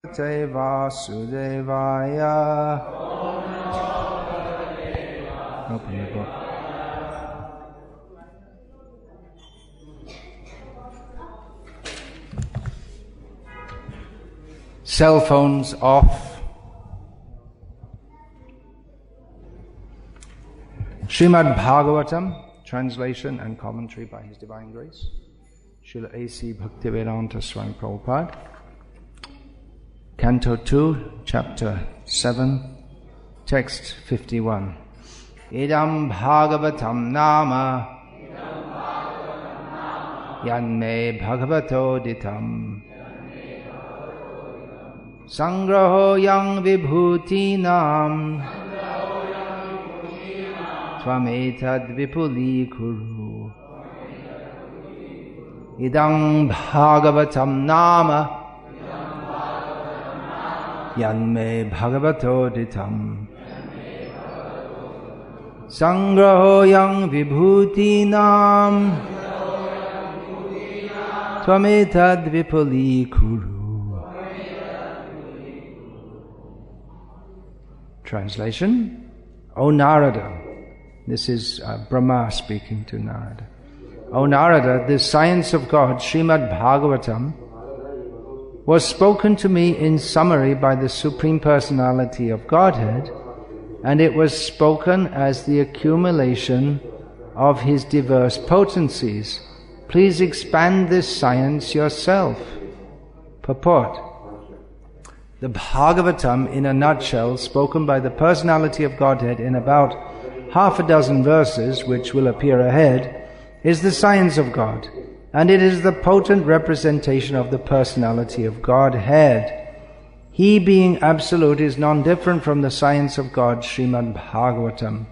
Vasudevaya. Open the book. Cell phones off. Srimad Bhagavatam, translation and commentary by His Divine Grace, Srila A.C. Bhaktivedanta Swami Prabhupada. Canto 2, Chapter 7, Text 51. Idam Bhagavatam Nama Yanme Bhagavato Ditam Sangraho Yang Vibhuti Nam Tvametad Vipuli Kuru. Idam Bhagavatam Nama Yanme Bhagavato Ditam Sangraho Yang Vibhuti Nam Tvametad Vipuli Kuru. Translation. O Narada, this is Brahma speaking to Narada. O Narada, the science of God, Srimad Bhagavatam, was spoken to me in summary by the Supreme Personality of Godhead, and it was spoken as the accumulation of His diverse potencies. Please expand this science yourself. Purport. The Bhagavatam, in a nutshell, spoken by the Personality of Godhead in about half a dozen verses, which will appear ahead, is the science of God, and it is the potent representation of the Personality of Godhead. He, being absolute, is non-different from the science of God, Srimad Bhagavatam.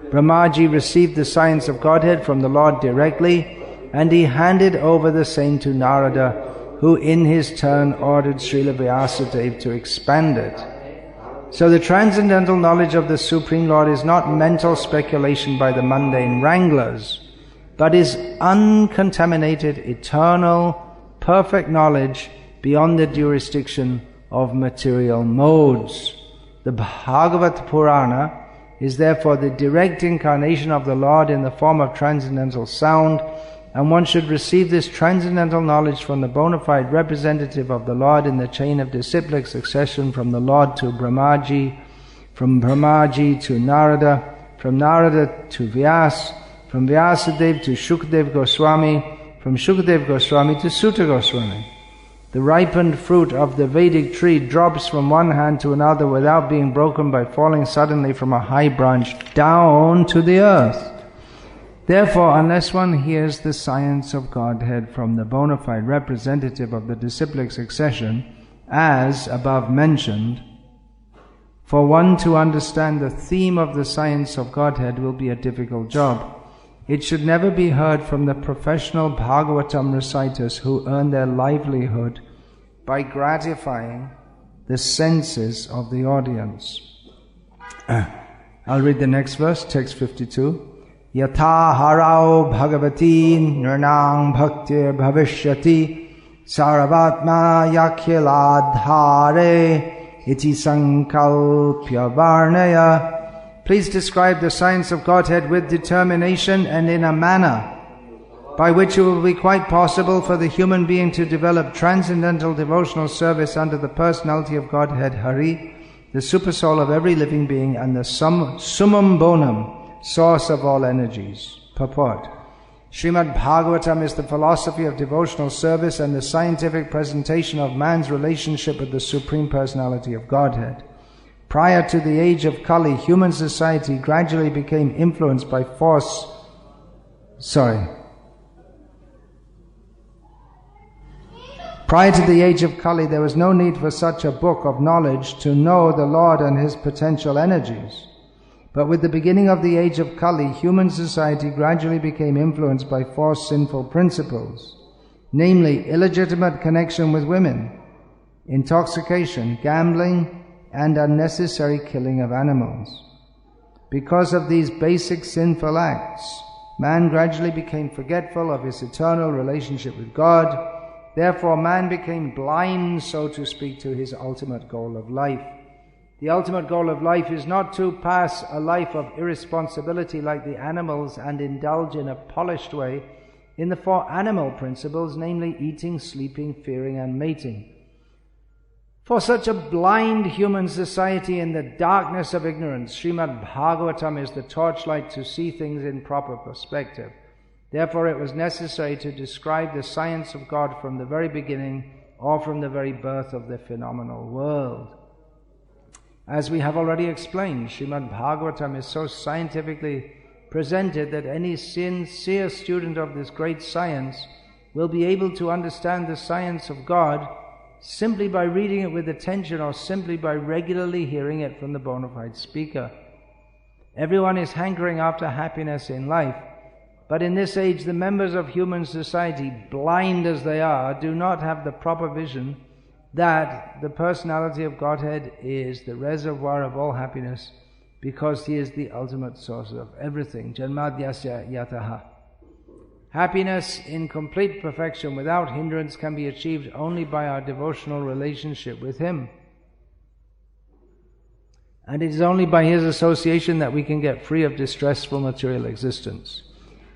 Brahmaji received the science of Godhead from the Lord directly, and he handed over the same to Narada, who in his turn ordered Srila Vyasadeva to expand it. So the transcendental knowledge of the Supreme Lord is not mental speculation by the mundane wranglers, but is uncontaminated, eternal, perfect knowledge beyond the jurisdiction of material modes. The Bhagavad Purana is therefore the direct incarnation of the Lord in the form of transcendental sound, and one should receive this transcendental knowledge from the bona fide representative of the Lord in the chain of disciplic succession, from the Lord to Brahmaji, from Brahmaji to Narada, from Narada to Vyas, from Vyasadeva to Shukadeva Goswami, from Shukadeva Goswami to Sutta Goswami. The ripened fruit of the Vedic tree drops from one hand to another without being broken by falling suddenly from a high branch down to the earth. Therefore, unless one hears the science of Godhead from the bona fide representative of the disciplic succession, as above mentioned, for one to understand the theme of the science of Godhead will be a difficult job. It should never be heard from the professional Bhagavatam reciters who earn their livelihood by gratifying the senses of the audience. I'll read the next verse, text 52. Yatha harao bhagavati nirnang bhaktir bhavishyati saravatma yakhiladhare iti sankalpya varnaya. Please describe the science of Godhead with determination and in a manner by which it will be quite possible for the human being to develop transcendental devotional service under the Personality of Godhead, Hari, the supersoul of every living being and the summum bonum, source of all energies. Purport. Srimad Bhagavatam is the philosophy of devotional service and the scientific presentation of man's relationship with the Supreme Personality of Godhead. Prior to the age of Kali, human society gradually became influenced by force. Prior to the age of Kali, there was no need for such a book of knowledge to know the Lord and His potential energies. But with the beginning of the age of Kali, human society gradually became influenced by four sinful principles, namely illegitimate connection with women, intoxication, gambling, and unnecessary killing of animals. Because of these basic sinful acts, man gradually became forgetful of his eternal relationship with God Therefore man became blind, so to speak, to his ultimate goal of life. The ultimate goal of life is not to pass a life of irresponsibility like the animals and indulge in a polished way in the 4 animal principles, namely eating, sleeping, fearing, and mating. For such a blind human society in the darkness of ignorance, Srimad Bhagavatam is the torchlight to see things in proper perspective. Therefore it was necessary to describe the science of God from the very beginning or from the very birth of the phenomenal world. As we have already explained, Srimad Bhagavatam is so scientifically presented that any sincere student of this great science will be able to understand the science of God simply by reading it with attention or simply by regularly hearing it from the bona fide speaker. Everyone is hankering after happiness in life, but in this age the members of human society, blind as they are, do not have the proper vision that the personality of Godhead is the reservoir of all happiness, because He is the ultimate source of everything. Janmadhyasya yataha. Happiness in complete perfection without hindrance can be achieved only by our devotional relationship with Him. And it is only by His association that we can get free of distressful material existence.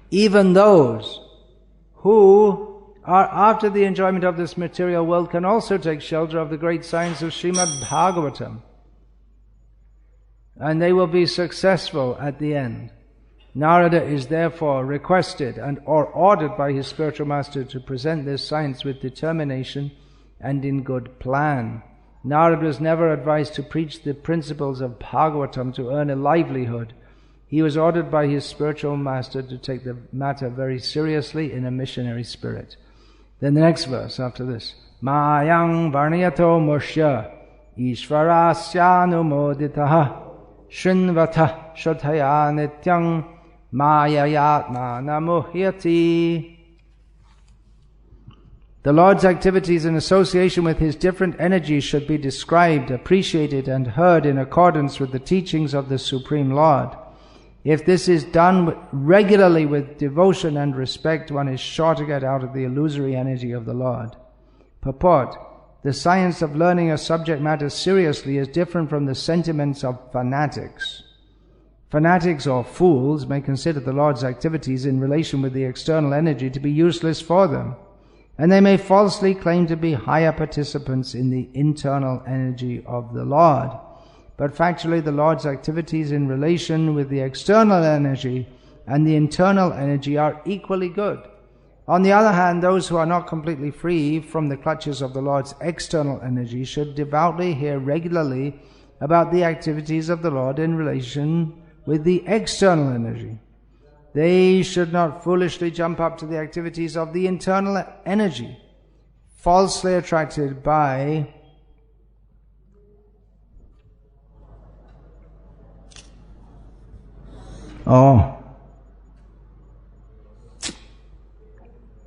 Even those who are after the enjoyment of this material world can also take shelter of the great science of Srimad Bhagavatam, and they will be successful at the end. Narada is therefore requested or ordered by his spiritual master to present this science with determination and in good plan. Narada was never advised to preach the principles of Bhagavatam to earn a livelihood. He was ordered by his spiritual master to take the matter very seriously in a missionary spirit. Then the next verse after this, Mayang varniyato mushya ishvarasyanumoditaha shrinvata shodhaya nityang mayayatma namuhyati. The Lord's activities in association with His different energies should be described, appreciated, and heard in accordance with the teachings of the Supreme Lord. If this is done regularly with devotion and respect, one is sure to get out of the illusory energy of the Lord. Purport: the science of learning a subject matter seriously is different from the sentiments of fanatics. Fanatics or fools may consider the Lord's activities in relation with the external energy to be useless for them, and they may falsely claim to be higher participants in the internal energy of the Lord. But factually, the Lord's activities in relation with the external energy and the internal energy are equally good. On the other hand, those who are not completely free from the clutches of the Lord's external energy should devoutly hear regularly about the activities of the Lord in relation with the external energy. They should not foolishly jump up to the activities of the internal energy, falsely attracted by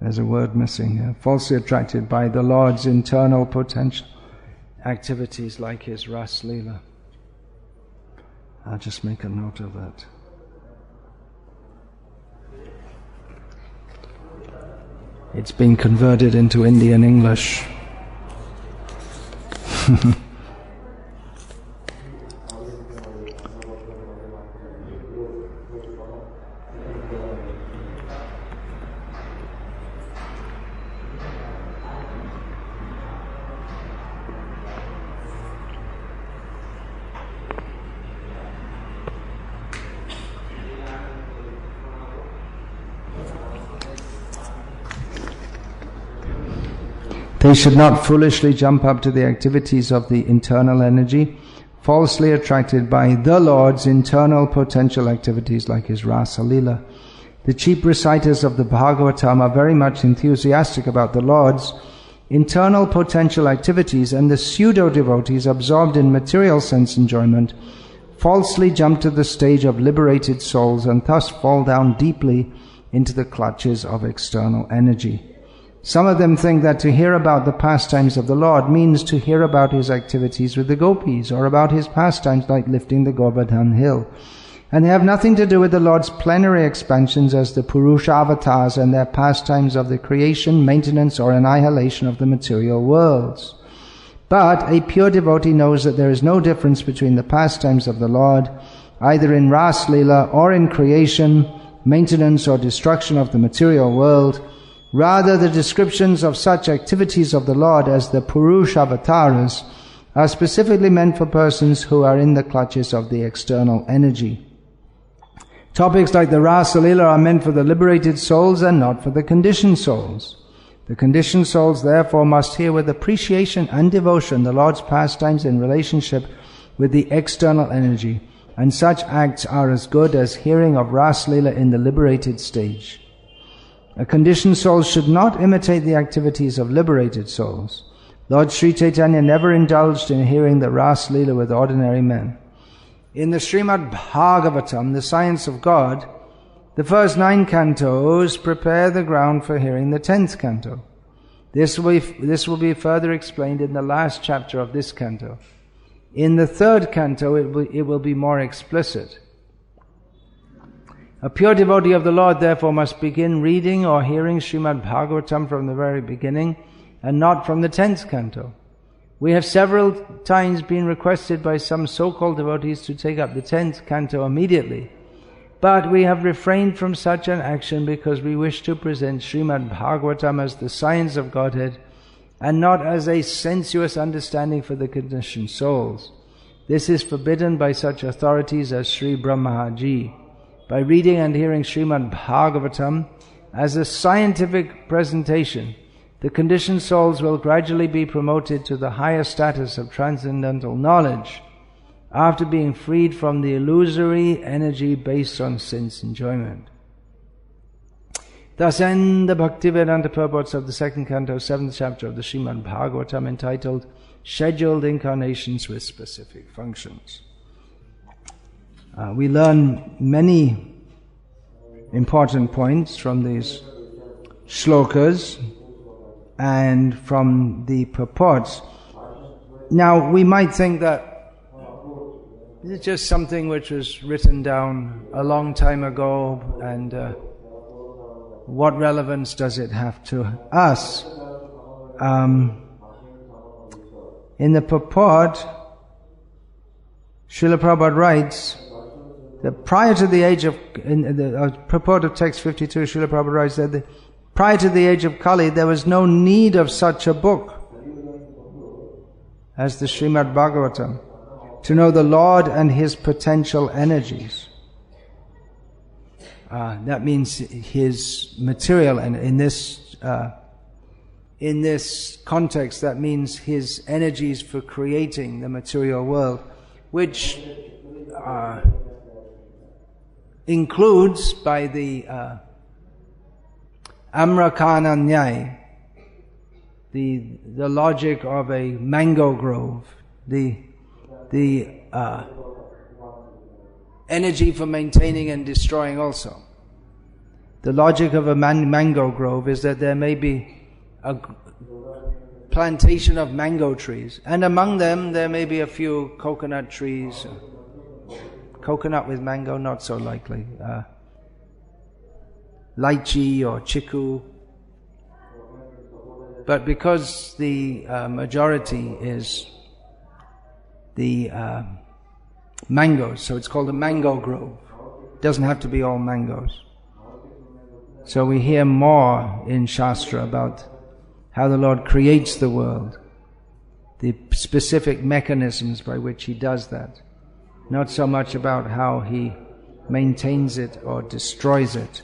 there's a word missing here. Falsely attracted by the Lord's internal potential activities like His Ras Leela. I'll just make a note of that. It's been converted into Indian English. They should not foolishly jump up to the activities of the internal energy, falsely attracted by the Lord's internal potential activities like His Rasa Leela. The cheap reciters of the Bhagavatam are very much enthusiastic about the Lord's internal potential activities, and the pseudo-devotees absorbed in material sense enjoyment falsely jump to the stage of liberated souls and thus fall down deeply into the clutches of external energy. Some of them think that to hear about the pastimes of the Lord means to hear about His activities with the gopis, or about His pastimes like lifting the Govardhan hill. And they have nothing to do with the Lord's plenary expansions as the Purusha avatars and their pastimes of the creation, maintenance, or annihilation of the material worlds. But a pure devotee knows that there is no difference between the pastimes of the Lord, either in Ras Leela or in creation, maintenance, or destruction of the material world. Rather, the descriptions of such activities of the Lord as the Purusha avatars are specifically meant for persons who are in the clutches of the external energy. Topics like the Rasa Leela are meant for the liberated souls and not for the conditioned souls. The conditioned souls therefore must hear with appreciation and devotion the Lord's pastimes in relationship with the external energy, and such acts are as good as hearing of Rasa Leela in the liberated stage. A conditioned soul should not imitate the activities of liberated souls. Lord Sri Chaitanya never indulged in hearing the Rasa Leela with ordinary men. In the Srimad Bhagavatam, the Science of God, the first 9 cantos prepare the ground for hearing the 10th canto. This will be further explained in the last chapter of this canto. In the 3rd canto, it will be more explicit. A pure devotee of the Lord, therefore, must begin reading or hearing Srimad Bhagavatam from the very beginning, and not from the 10th canto. We have several times been requested by some so-called devotees to take up the 10th canto immediately, but we have refrained from such an action because we wish to present Srimad Bhagavatam as the science of Godhead and not as a sensuous understanding for the conditioned souls. This is forbidden by such authorities as Sri Brahmaji. By reading and hearing Srimad Bhagavatam as a scientific presentation, the conditioned souls will gradually be promoted to the higher status of transcendental knowledge after being freed from the illusory energy based on sense enjoyment. Thus end the Bhaktivedanta purports of the 2nd canto, 7th chapter of the Srimad Bhagavatam, entitled Scheduled Incarnations with Specific Functions. We learn many important points from these shlokas and from the purports. Now, we might think that this is just something which was written down a long time ago, and what relevance does it have to us? In the purport, Srila Prabhupada writes that prior to the age of, in the purport of text 52, Srila Prabhupada writes that prior to the age of Kali, there was no need of such a book as the Srimad Bhagavatam to know the Lord and His potential energies. That means His material, and in this context, that means His energies for creating the material world, which includes by the Amrakana Nyaya, the logic of a mango grove, the energy for maintaining and destroying also. The logic of a mango grove is that there may be a plantation of mango trees, and among them there may be a few coconut trees. Coconut with mango, not so likely. Lychee or chiku. But because the majority is the mangoes, so it's called a mango grove. It doesn't have to be all mangoes. So we hear more in Shastra about how the Lord creates the world, the specific mechanisms by which He does that. Not so much about how He maintains it or destroys it.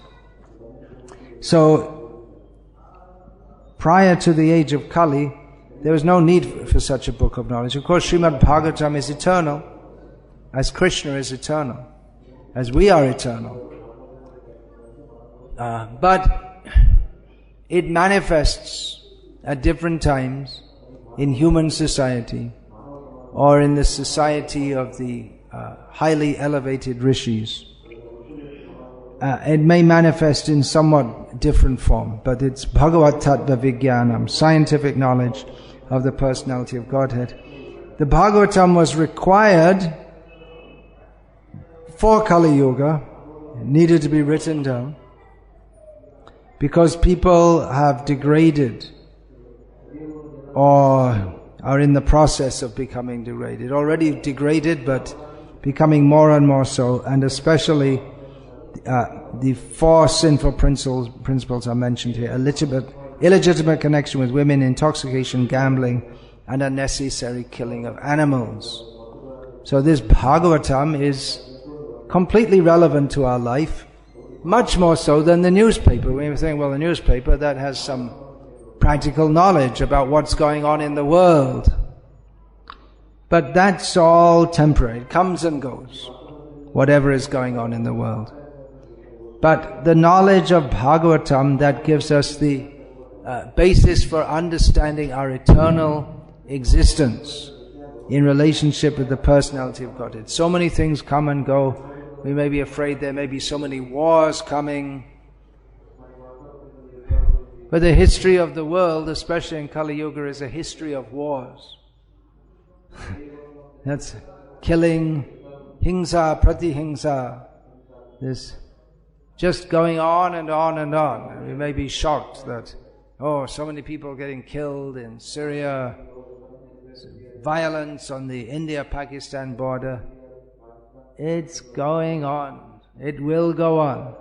So, prior to the age of Kali, there was no need for such a book of knowledge. Of course, Srimad Bhagavatam is eternal, as Krishna is eternal, as we are eternal. But it manifests at different times in human society or in the society of the highly elevated rishis. It may manifest in somewhat different form, but it's Bhagavat Tattva Vijnanam, scientific knowledge of the personality of Godhead. The Bhagavatam was required for Kali Yuga. It needed to be written down because people have degraded or are in the process of becoming degraded. Already degraded, but becoming more and more so, and especially the four sinful principles are mentioned here: illegitimate connection with women, intoxication, gambling, and unnecessary killing of animals. So this Bhagavatam is completely relevant to our life, much more so than the newspaper. We were saying, well, the newspaper, that has some practical knowledge about what's going on in the world. But that's all temporary. It comes and goes, whatever is going on in the world. But the knowledge of Bhagavatam, that gives us the basis for understanding our eternal existence in relationship with the personality of Godhead. So many things come and go. We may be afraid there may be so many wars coming. But the history of the world, especially in Kali Yuga, is a history of wars. That's killing, hingsa, pratihingsa. This just going on and on and on. We may be shocked that, so many people getting killed in Syria, violence on the India-Pakistan border. It's going on. It will go on.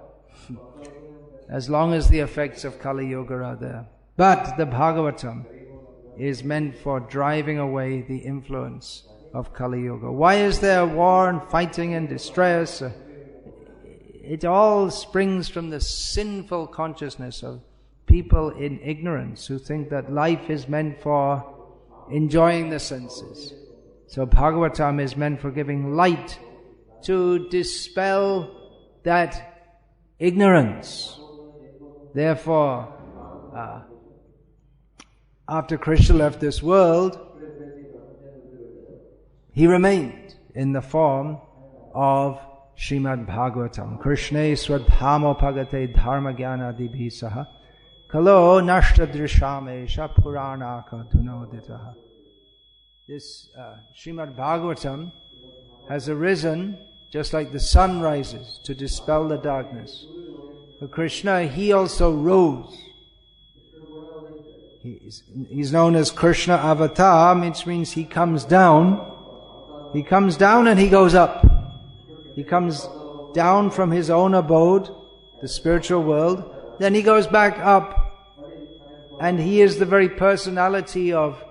As long as the effects of Kali Yuga are there. But the Bhagavatam is meant for driving away the influence of Kali Yuga. Why is there war and fighting and distress? It all springs from the sinful consciousness of people in ignorance who think that life is meant for enjoying the senses. So Bhagavatam is meant for giving light to dispel that ignorance. Therefore, after Krishna left this world, he remained in the form of Srimad Bhagavatam. Krishne swadhamopagate dharma jnana dibhisaha kalo nashta drishamesha puranaka dunoditaha. This Srimad Bhagavatam has arisen just like the sun rises to dispel the darkness. For Krishna, he also rose. He's known as Krishna Avatar, which means he comes down. He comes down and he goes up. He comes down from his own abode, the spiritual world. Then he goes back up. And he is the very personality of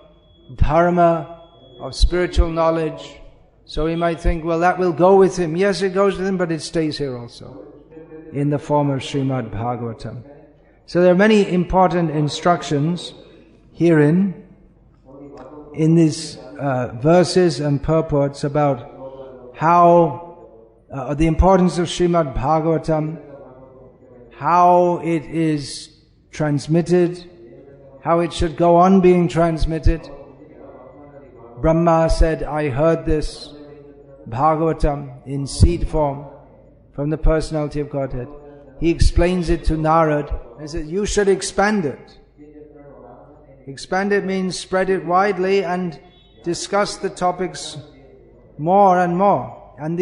dharma, of spiritual knowledge. So we might think, well, that will go with him. Yes, it goes with him, but it stays here also, in the form of Srimad Bhagavatam. So there are many important instructions herein, in these verses and purports, about how the importance of Srimad Bhagavatam, how it is transmitted, how it should go on being transmitted. Brahma said, I heard this Bhagavatam in seed form from the personality of Godhead. He explains it to Narad and said, you should expand it. Expand it means spread it widely and discuss the topics more and more. And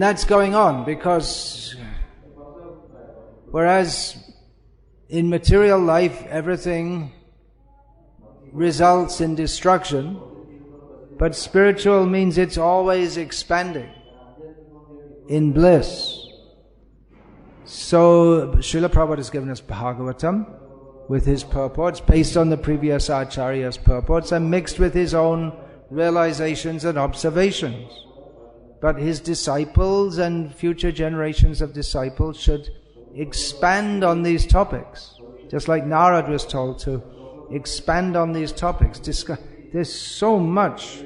that's going on, because whereas in material life everything results in destruction, but spiritual means it's always expanding in bliss. So Srila Prabhupada has given us Bhagavatam with his purports, based on the previous Acharya's purports and mixed with his own realizations and observations. But his disciples and future generations of disciples should expand on these topics, just like Narad was told to expand on these topics. There's so much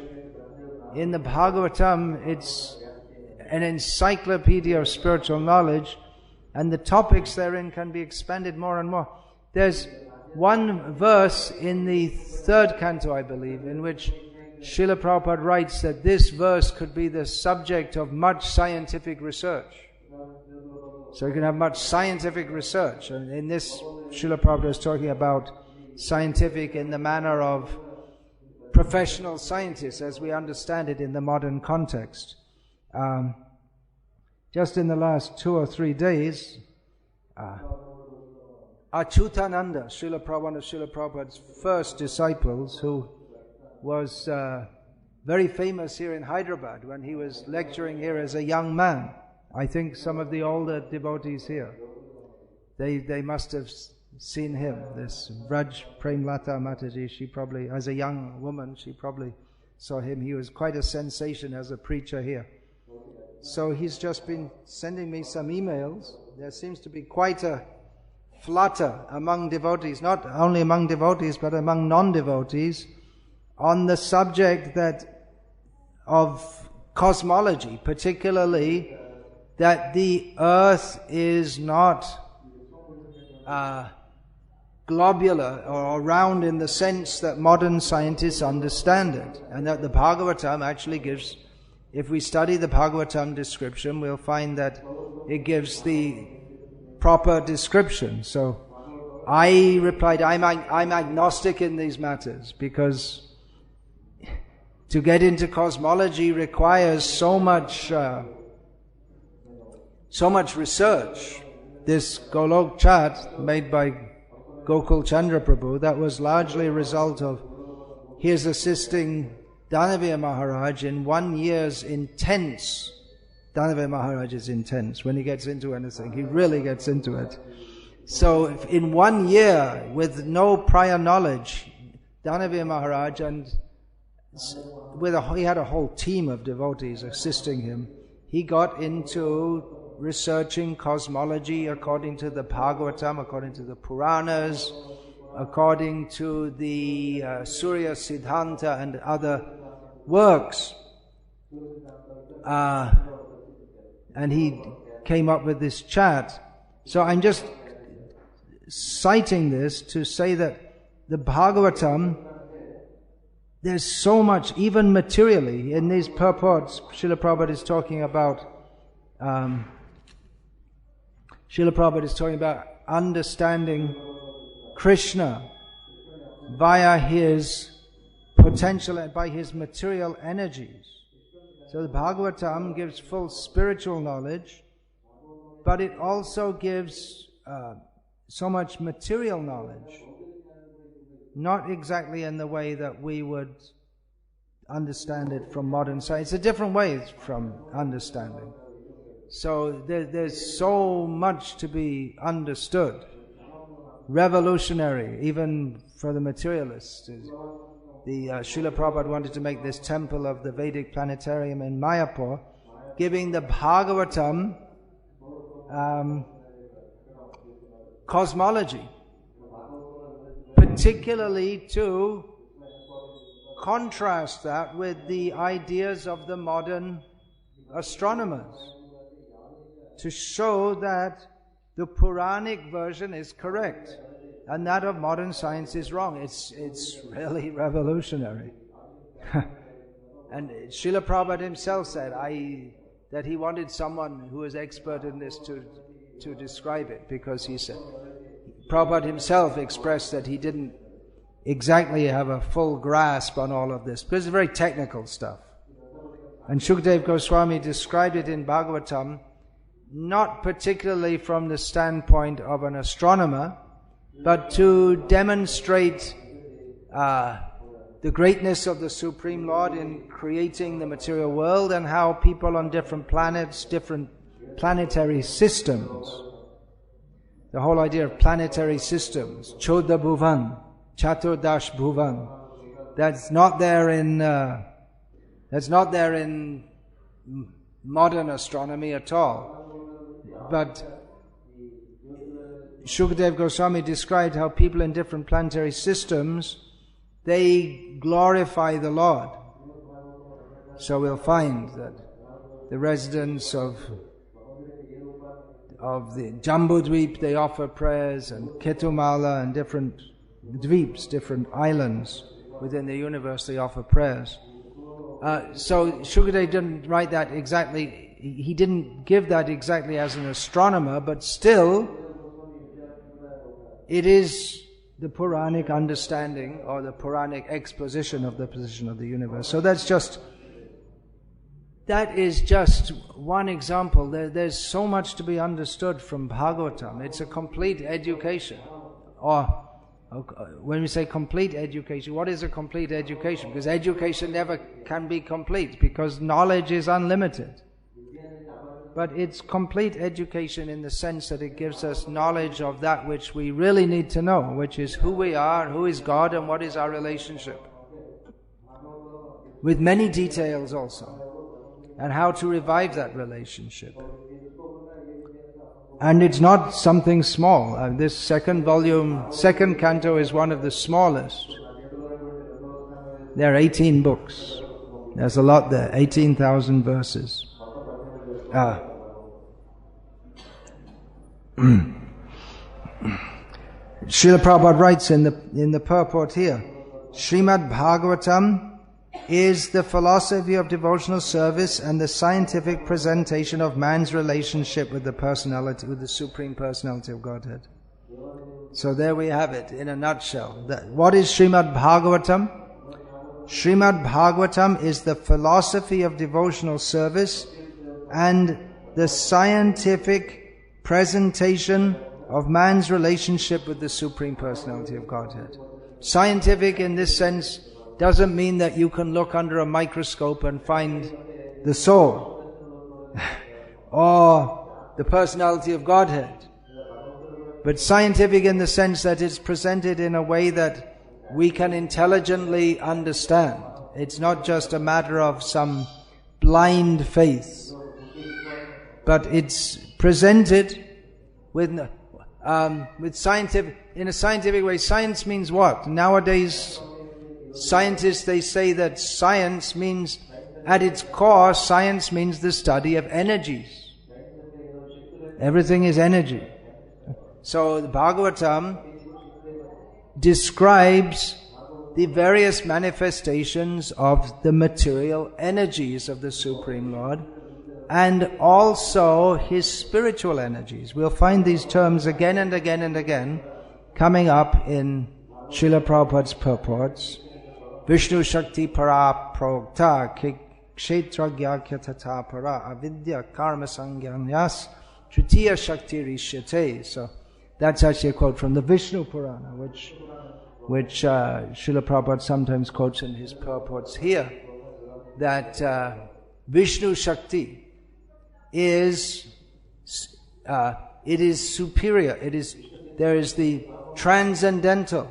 in the Bhagavatam. It's an encyclopedia of spiritual knowledge, and the topics therein can be expanded more and more. There's one verse in the 3rd canto, I believe, in which Srila Prabhupada writes that this verse could be the subject of much scientific research. So you can have much scientific research. And in this, Srila Prabhupada is talking about scientific in the manner of professional scientists, as we understand it in the modern context. just in the last 2 or 3 days, Achyutananda, one of Srila Prabhupada's first disciples, who was very famous here in Hyderabad when he was lecturing here as a young man. I think some of the older devotees here, they must have seen him. This Vraj Premlata Mataji, she probably, as a young woman, she probably saw him. He was quite a sensation as a preacher here. So he's just been sending me some emails. There seems to be quite a flutter among devotees, not only among devotees but among non-devotees, on the subject of cosmology, particularly that the earth is not globular or round in the sense that modern scientists understand it, and that the Bhagavatam actually gives, if we study the Bhagavatam description, we'll find that it gives the proper description. So I replied, I'm agnostic in these matters, because to get into cosmology requires so much research. This Golok chart made by Gokul Chandra Prabhu, that was largely a result of his assisting Dhanavir Maharaj in 1 year's intense. Dhanavir Maharaj is intense. When he gets into anything, he really gets into it. So in 1 year, with no prior knowledge, Dhanavir Maharaj, and he had a whole team of devotees assisting him, he got into researching cosmology according to the Bhagavatam, according to the Puranas, according to the Surya Siddhanta and other works. And he came up with this chart. So I'm just citing this to say that the Bhagavatam, there's so much, even materially, in these purports. Srila Prabhupada is talking about understanding Krishna via his potential and by his material energies. So the Bhagavatam gives full spiritual knowledge, but it also gives so much material knowledge, not exactly in the way that we would understand it from modern science. It's a different way from understanding. So there's so much to be understood. Revolutionary, even for the materialists. The Srila Prabhupada wanted to make this temple of the Vedic planetarium in Mayapur, giving the Bhagavatam cosmology, particularly to contrast that with the ideas of the modern astronomers, to show that the Puranic version is correct and that of modern science is wrong. It's really revolutionary. And Srila Prabhupada himself said that he wanted someone who was expert in this to describe it, because he said, Prabhupada himself expressed that he didn't exactly have a full grasp on all of this, because it's very technical stuff. And Shukdev Goswami described it in Bhagavatam, not particularly from the standpoint of an astronomer, but to demonstrate the greatness of the Supreme Lord in creating the material world, and how people on different planets, different planetary systems, the whole idea of planetary systems, Chodha Bhuvan, Chaturdash Bhuvan, that's not there in modern astronomy at all. But Shukdev Goswami described how people in different planetary systems, they glorify the Lord. So we'll find that the residents of the Jambudweep, they offer prayers, and Ketumala and different dweeps, different islands within the universe, they offer prayers. So Shukdev didn't write that exactly, he didn't give that exactly as an astronomer, but still it is the Puranic understanding or the Puranic exposition of the position of the universe. So that's just that is just one example. There's so much to be understood from Bhagavatam. It's a complete education. Or when we say complete education, what is a complete education? Because education never can be complete, because knowledge is unlimited. But it's complete education in the sense that it gives us knowledge of that which we really need to know, which is who we are, who is God, and what is our relationship. With many details also, and how to revive that relationship. And it's not something small. This second volume, second canto is one of the smallest. There are 18 books. There's a lot there, 18,000 verses. Srila Prabhupada writes in the purport here, Srimad Bhagavatam is the philosophy of devotional service and the scientific presentation of man's relationship with the personality, with the Supreme Personality of Godhead. So there we have it in a nutshell. What is Srimad Bhagavatam? Srimad Bhagavatam is the philosophy of devotional service and the scientific presentation of man's relationship with the Supreme Personality of Godhead. Scientific in this sense doesn't mean that you can look under a microscope and find the soul or the personality of Godhead. But scientific in the sense that it's presented in a way that we can intelligently understand. It's not just a matter of some blind faith, but it's presented with scientific, in a scientific way. Science means what? Nowadays, scientists, they say that science means, at its core, science means the study of energies. Everything is energy. So the Bhagavatam describes the various manifestations of the material energies of the Supreme Lord and also His spiritual energies. We'll find these terms again and again and again coming up in Srila Prabhupada's purports. Vishnu Shakti Para Prokta Kshetra Gyakya Tata Para Avidya Karma Sangyanyas Tritiya Shakti Rishyate. So that's actually a quote from the Vishnu Purana, which Srila Prabhupada sometimes quotes in his purports here, that Vishnu Shakti is it is superior. There is the transcendental,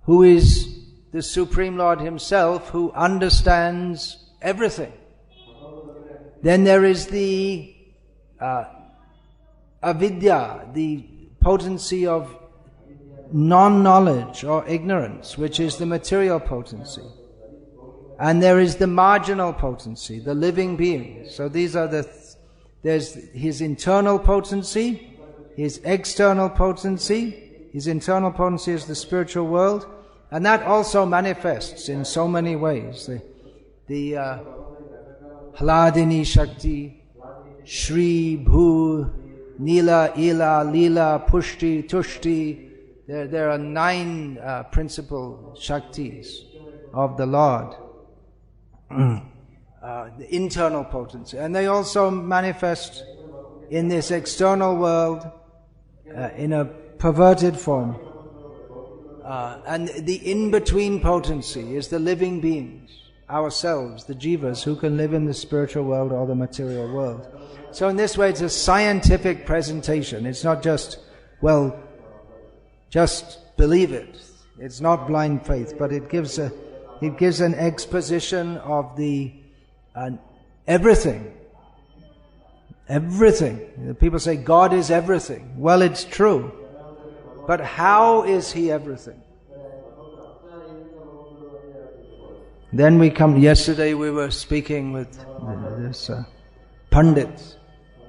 who is the Supreme Lord Himself, who understands everything. Then there is the avidya, the potency of non-knowledge or ignorance, which is the material potency. And there is the marginal potency, the living being. So these are there's His internal potency, His external potency. His internal potency is the spiritual world, and that also manifests in so many ways. The Hladini Shakti, Shri, Bhu, Nila, Ila, Lila, Pushti, Tushti. There are 9 principal Shaktis of the Lord. The internal potency. And they also manifest in this external world in a perverted form. And the in-between potency is the living beings, ourselves, the jivas, who can live in the spiritual world or the material world. So in this way it's a scientific presentation. It's not just, just believe it. It's not blind faith, but it gives an exposition of the everything. Everything. People say God is everything. Well, it's true. But how is He everything? Then yesterday we were speaking with this Pandit,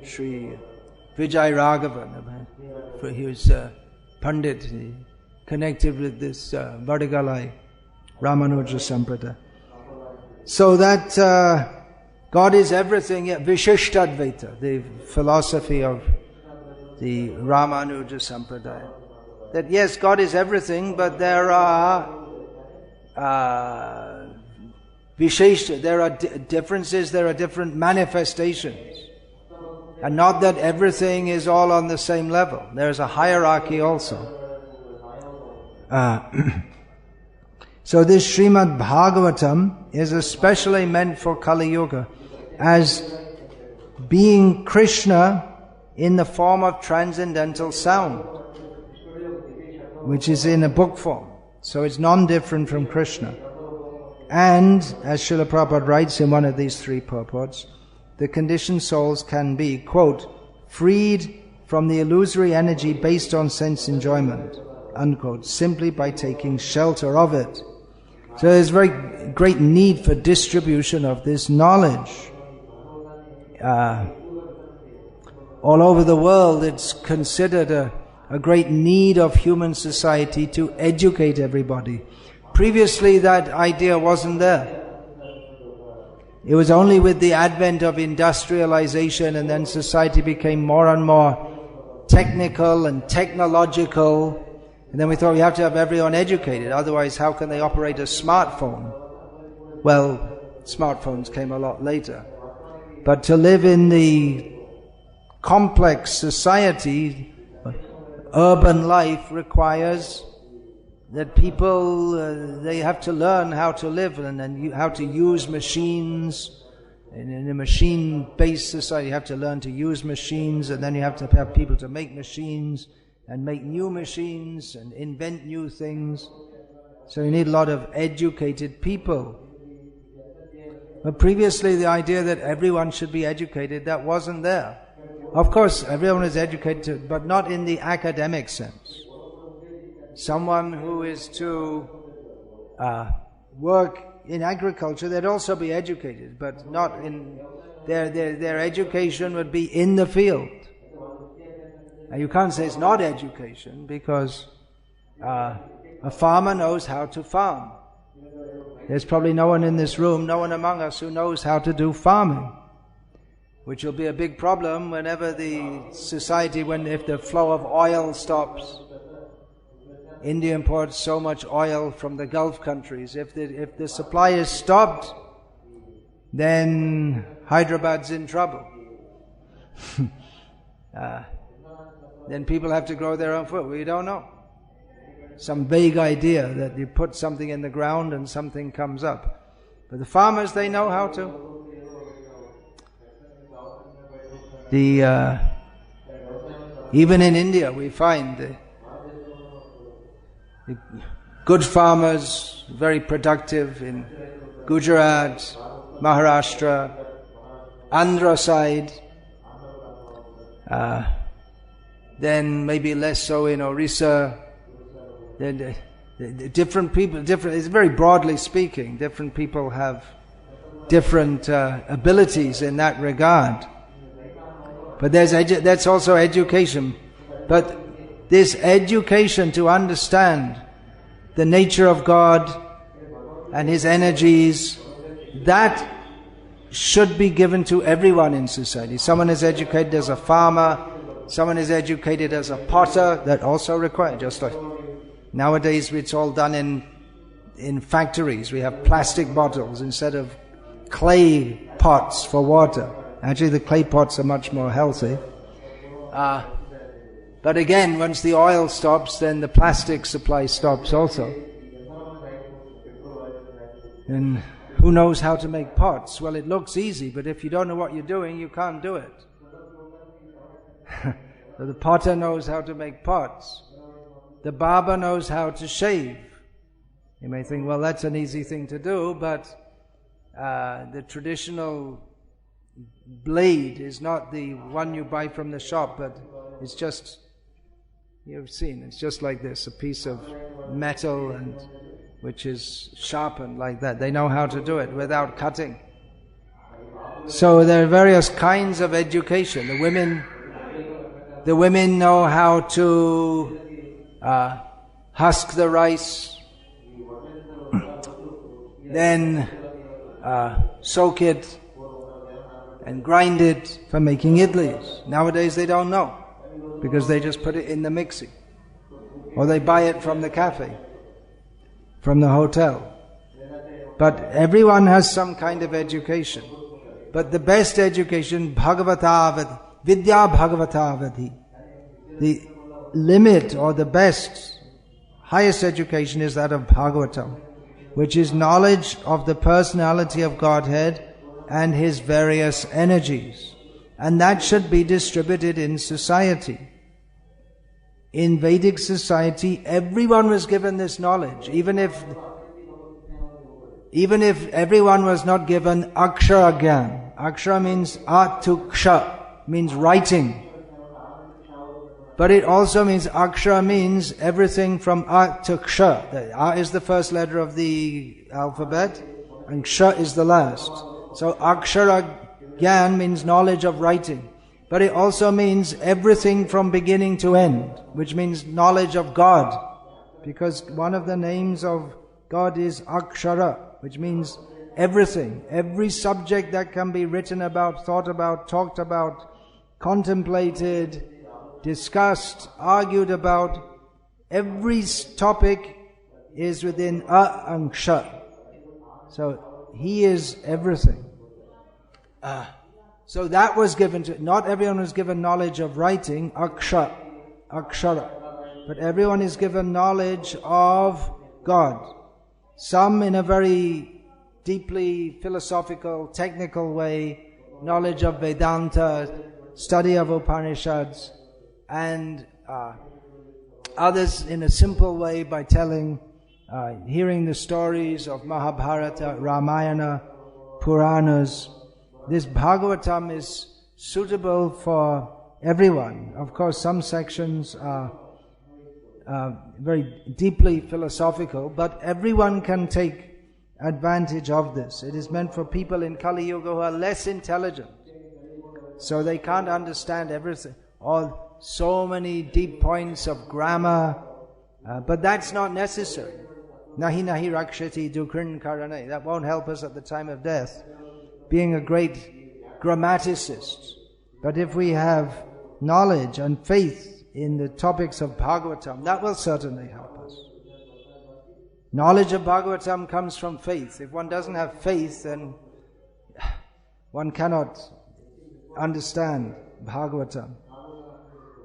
Sri Vijay Raghavan. He was Pandit, connected with this Vadagalai Ramanuja Sampradaya. So that God is everything, Vishishtadvaita, the philosophy of the Ramanuja Sampradaya. That yes, God is everything, but there are Vishesha, there are differences, there are different manifestations. And not that everything is all on the same level. There's a hierarchy also. So this Srimad Bhagavatam is especially meant for Kali Yuga as being Krishna in the form of transcendental sound, which is in a book form. So it's non-different from Krishna. And, as Srila Prabhupada writes in one of these three purports, the conditioned souls can be, quote, freed from the illusory energy based on sense enjoyment, unquote, simply by taking shelter of it. So there's very great need for distribution of this knowledge. All over the world, it's considered a great need of human society to educate everybody. Previously, that idea wasn't there. It was only with the advent of industrialization, and then society became more and more technical and technological. And then we thought we have to have everyone educated, otherwise how can they operate a smartphone? Well, smartphones came a lot later. But to live in the complex society, urban life requires that people, they have to learn how to live and how to use machines. In a machine-based society, you have to learn to use machines, and then you have to have people to make machines and make new machines and invent new things. So you need a lot of educated people. But previously the idea that everyone should be educated, that wasn't there. Of course, everyone is educated, but not in the academic sense. Someone who is to work in agriculture, they'd also be educated, but not in their education would be in the field. Now you can't say it's not education, because a farmer knows how to farm. There's probably no one in this room, no one among us who knows how to do farming, which will be a big problem whenever the society, if the flow of oil stops. India imports so much oil from the Gulf countries. If the supply is stopped, then Hyderabad's in trouble. Then people have to grow their own food. We don't know. Some vague idea that you put something in the ground and something comes up. But the farmers, they know how to. Even in India, we find the good farmers, very productive in Gujarat, Maharashtra, Andhra side, then maybe less so in Orissa. Then different people, it's very broadly speaking, different people have different abilities in that regard. But that's also education. But this education to understand the nature of God and His energies, that should be given to everyone in society. Someone is educated as a farmer, someone is educated as a potter, that also requires, just like nowadays it's all done in factories. We have plastic bottles instead of clay pots for water. Actually the clay pots are much more healthy. But again, once the oil stops, then the plastic supply stops also. And who knows how to make pots? Well, it looks easy, but if you don't know what you're doing, you can't do it. So the potter knows how to make pots. The barber knows how to shave. You may think, well, that's an easy thing to do, but the traditional blade is not the one you buy from the shop, but it's just, you've seen, it's just like this, a piece of metal and which is sharpened like that. They know how to do it without cutting. So there are various kinds of education. The women know how to husk the rice, then soak it and grind it for making idlis. Nowadays they don't know, because they just put it in the mixie. Or they buy it from the cafe, from the hotel. But everyone has some kind of education. But the best education, Bhagavatavadhi, Vidya Bhagavatavadhi. The limit or the best, highest education is that of Bhagavatam, which is knowledge of the personality of Godhead and His various energies. And that should be distributed in society. In Vedic society, everyone was given this knowledge, even if everyone was not given Akshara Gyan. Akshara means Atuksha, means writing. But it also means, Akshara means everything from A to Ksha. The A is the first letter of the alphabet, and Ksha is the last. So Akshara Gyan means knowledge of writing. But it also means everything from beginning to end, which means knowledge of God. Because one of the names of God is Akshara, which means everything. Every subject that can be written about, thought about, talked about, contemplated, discussed, argued about, every topic is within A and Ksha. So He is everything. So that was given to, not everyone was given knowledge of writing, Akshara, but everyone is given knowledge of God. Some in a very deeply philosophical, technical way, knowledge of Vedanta, study of Upanishads, and others in a simple way by telling, hearing the stories of Mahabharata, Ramayana, Puranas. This Bhagavatam is suitable for everyone. Of course, some sections are very deeply philosophical, but everyone can take advantage of this. It is meant for people in Kali Yuga who are less intelligent, so they can't understand everything, or so many deep points of grammar, but that's not necessary. Nahi nahi rakshati dukrin karane. That won't help us at the time of death, being a great grammaticist. But if we have knowledge and faith in the topics of Bhagavatam, that will certainly help us. Knowledge of Bhagavatam comes from faith. If one doesn't have faith, then one cannot understand Bhagavatam.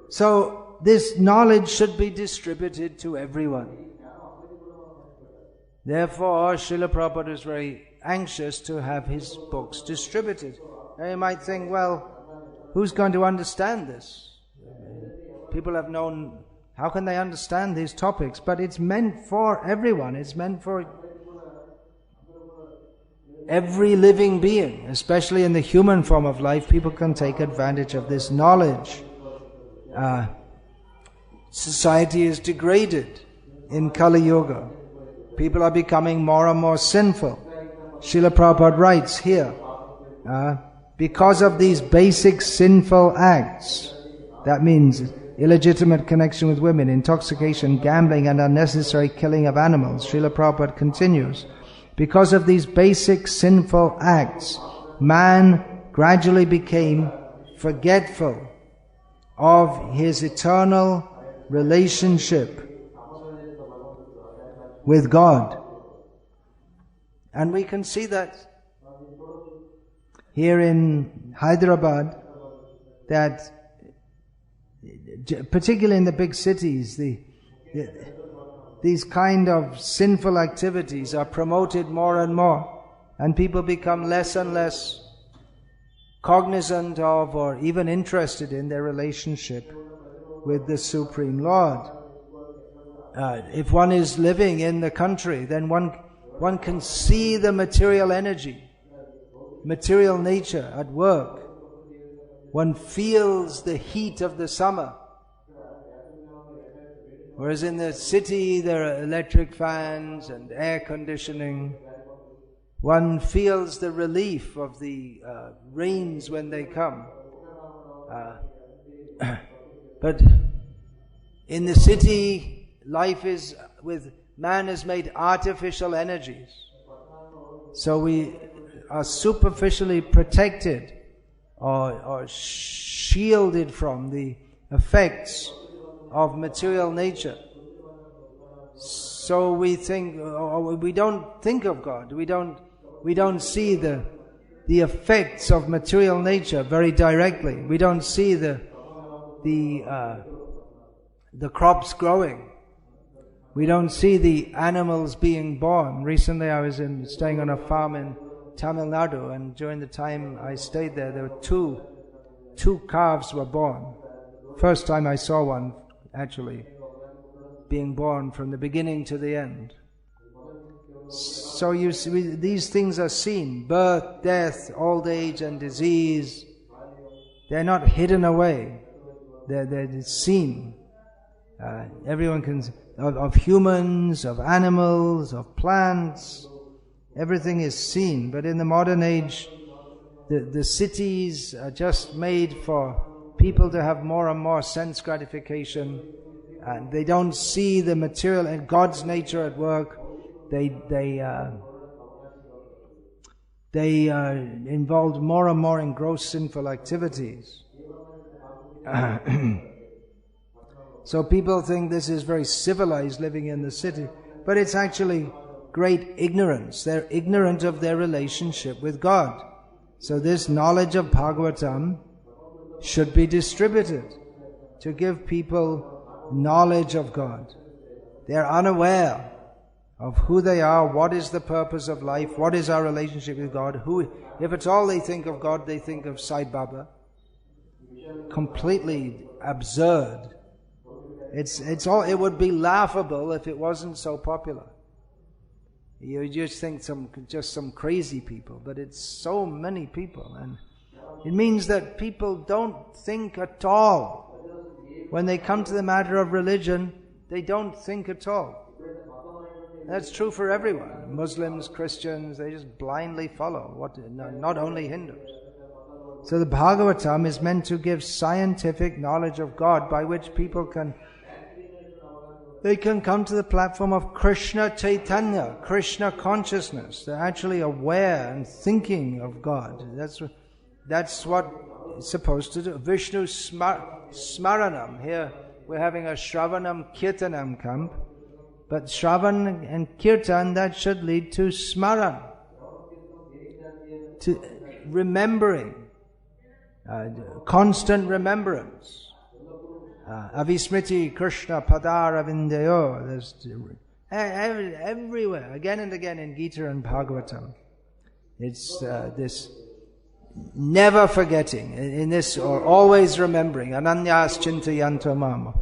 So this knowledge should be distributed to everyone. Therefore, Srila Prabhupada is very anxious to have his books distributed. Now you might think, well, who's going to understand this? People have known, how can they understand these topics? But it's meant for everyone. It's meant for every living being, especially in the human form of life. People can take advantage of this knowledge. Society is degraded in Kali Yuga. People are becoming more and more sinful. Srila Prabhupada writes here, because of these basic sinful acts, that means illegitimate connection with women, intoxication, gambling, and unnecessary killing of animals. Srila Prabhupada continues, because of these basic sinful acts, man gradually became forgetful of his eternal relationship with God. And we can see that here in Hyderabad, that particularly in the big cities, these kind of sinful activities are promoted more and more, and people become less and less cognizant of or even interested in their relationship with the Supreme Lord. If one is living in the country, then one can see the material energy, material nature at work. One feels the heat of the summer. Whereas in the city there are electric fans and air conditioning. One feels the relief of the rains when they come. But in the city, life is with man has made artificial energies. So we are superficially protected or shielded from the effects of material nature. So we think, or we don't think of God. We don't see the effects of material nature very directly. We don't see the crops growing. We don't see the animals being born. Recently I was staying on a farm in Tamil Nadu, and during the time I stayed there were two calves were born. First time I saw one actually being born from the beginning to the end. So you see, these things are seen. Birth, death, old age and disease. They're not hidden away. They're seen. Everyone can, of humans, of animals, of plants, everything is seen. But in the modern age, the cities are just made for people to have more and more sense gratification, and they don't see the material and God's nature at work. They are involved more and more in gross sinful activities. So people think this is very civilized living in the city, but it's actually great ignorance. They're ignorant of their relationship with God. So this knowledge of Bhagavatam should be distributed to give people knowledge of God. They're unaware of who they are, what is the purpose of life, what is our relationship with God. If at all they think of God, they think of Sai Baba. Completely absurd. It would be laughable if it wasn't so popular. You just think some crazy people, but it's so many people, and it means that people don't think at all. When they come to the matter of religion, they don't think at all. That's true for everyone. Muslims, Christians, they just blindly follow. Not only Hindus. So the Bhagavatam is meant to give scientific knowledge of God by which people can come to the platform of Krishna Chaitanya, Krishna consciousness. They're actually aware and thinking of God. That's what it's supposed to do. Vishnu Smaranam. Here we're having a Shravanam Kirtanam camp. But Shravan and Kirtan, that should lead to Smaran. To remembering. Constant remembrance. Avismriti Krishna Padara Vindayo. There's everywhere, again and again in Gita and Bhagavatam. It's this never forgetting, in this, or always remembering. Ananyas Chintayanto Mama.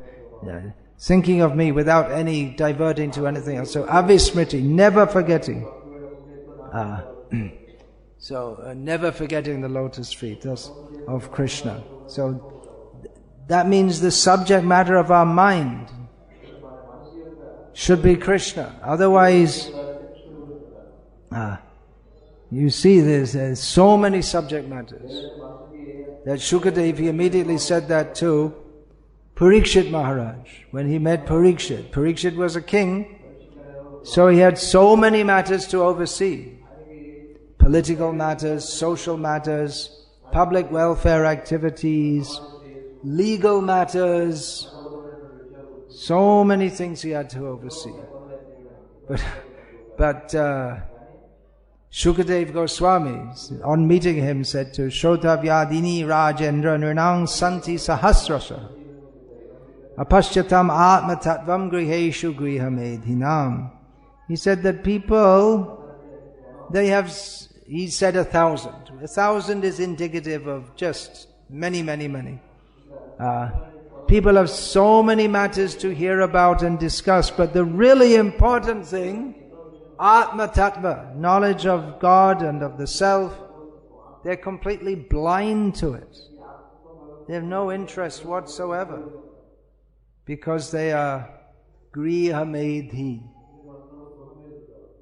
Thinking of me without any diverting to anything else. So avismriti, never forgetting. Never forgetting the lotus feet of Krishna. So that means the subject matter of our mind should be Krishna. Otherwise, you see there's so many subject matters that Shukadev, he immediately said that to Parikshit Maharaj. When he met Parikshit, Parikshit was a king, so he had so many matters to oversee. Political matters, social matters, public welfare activities, legal matters, so many things he had to oversee. But Shukadev Goswami, on meeting him, said to Shrotavyadini Rajendra Nirnang Santi Sahasrasha Apashyatam Atma Tattvam Griheshu Grihamedhinam. He said that people, he said 1,000. 1,000 is indicative of just many. People have so many matters to hear about and discuss, but the really important thing, Atma Tattva, knowledge of God and of the self, they're completely blind to it. They have no interest whatsoever, because they are Grihamedhi.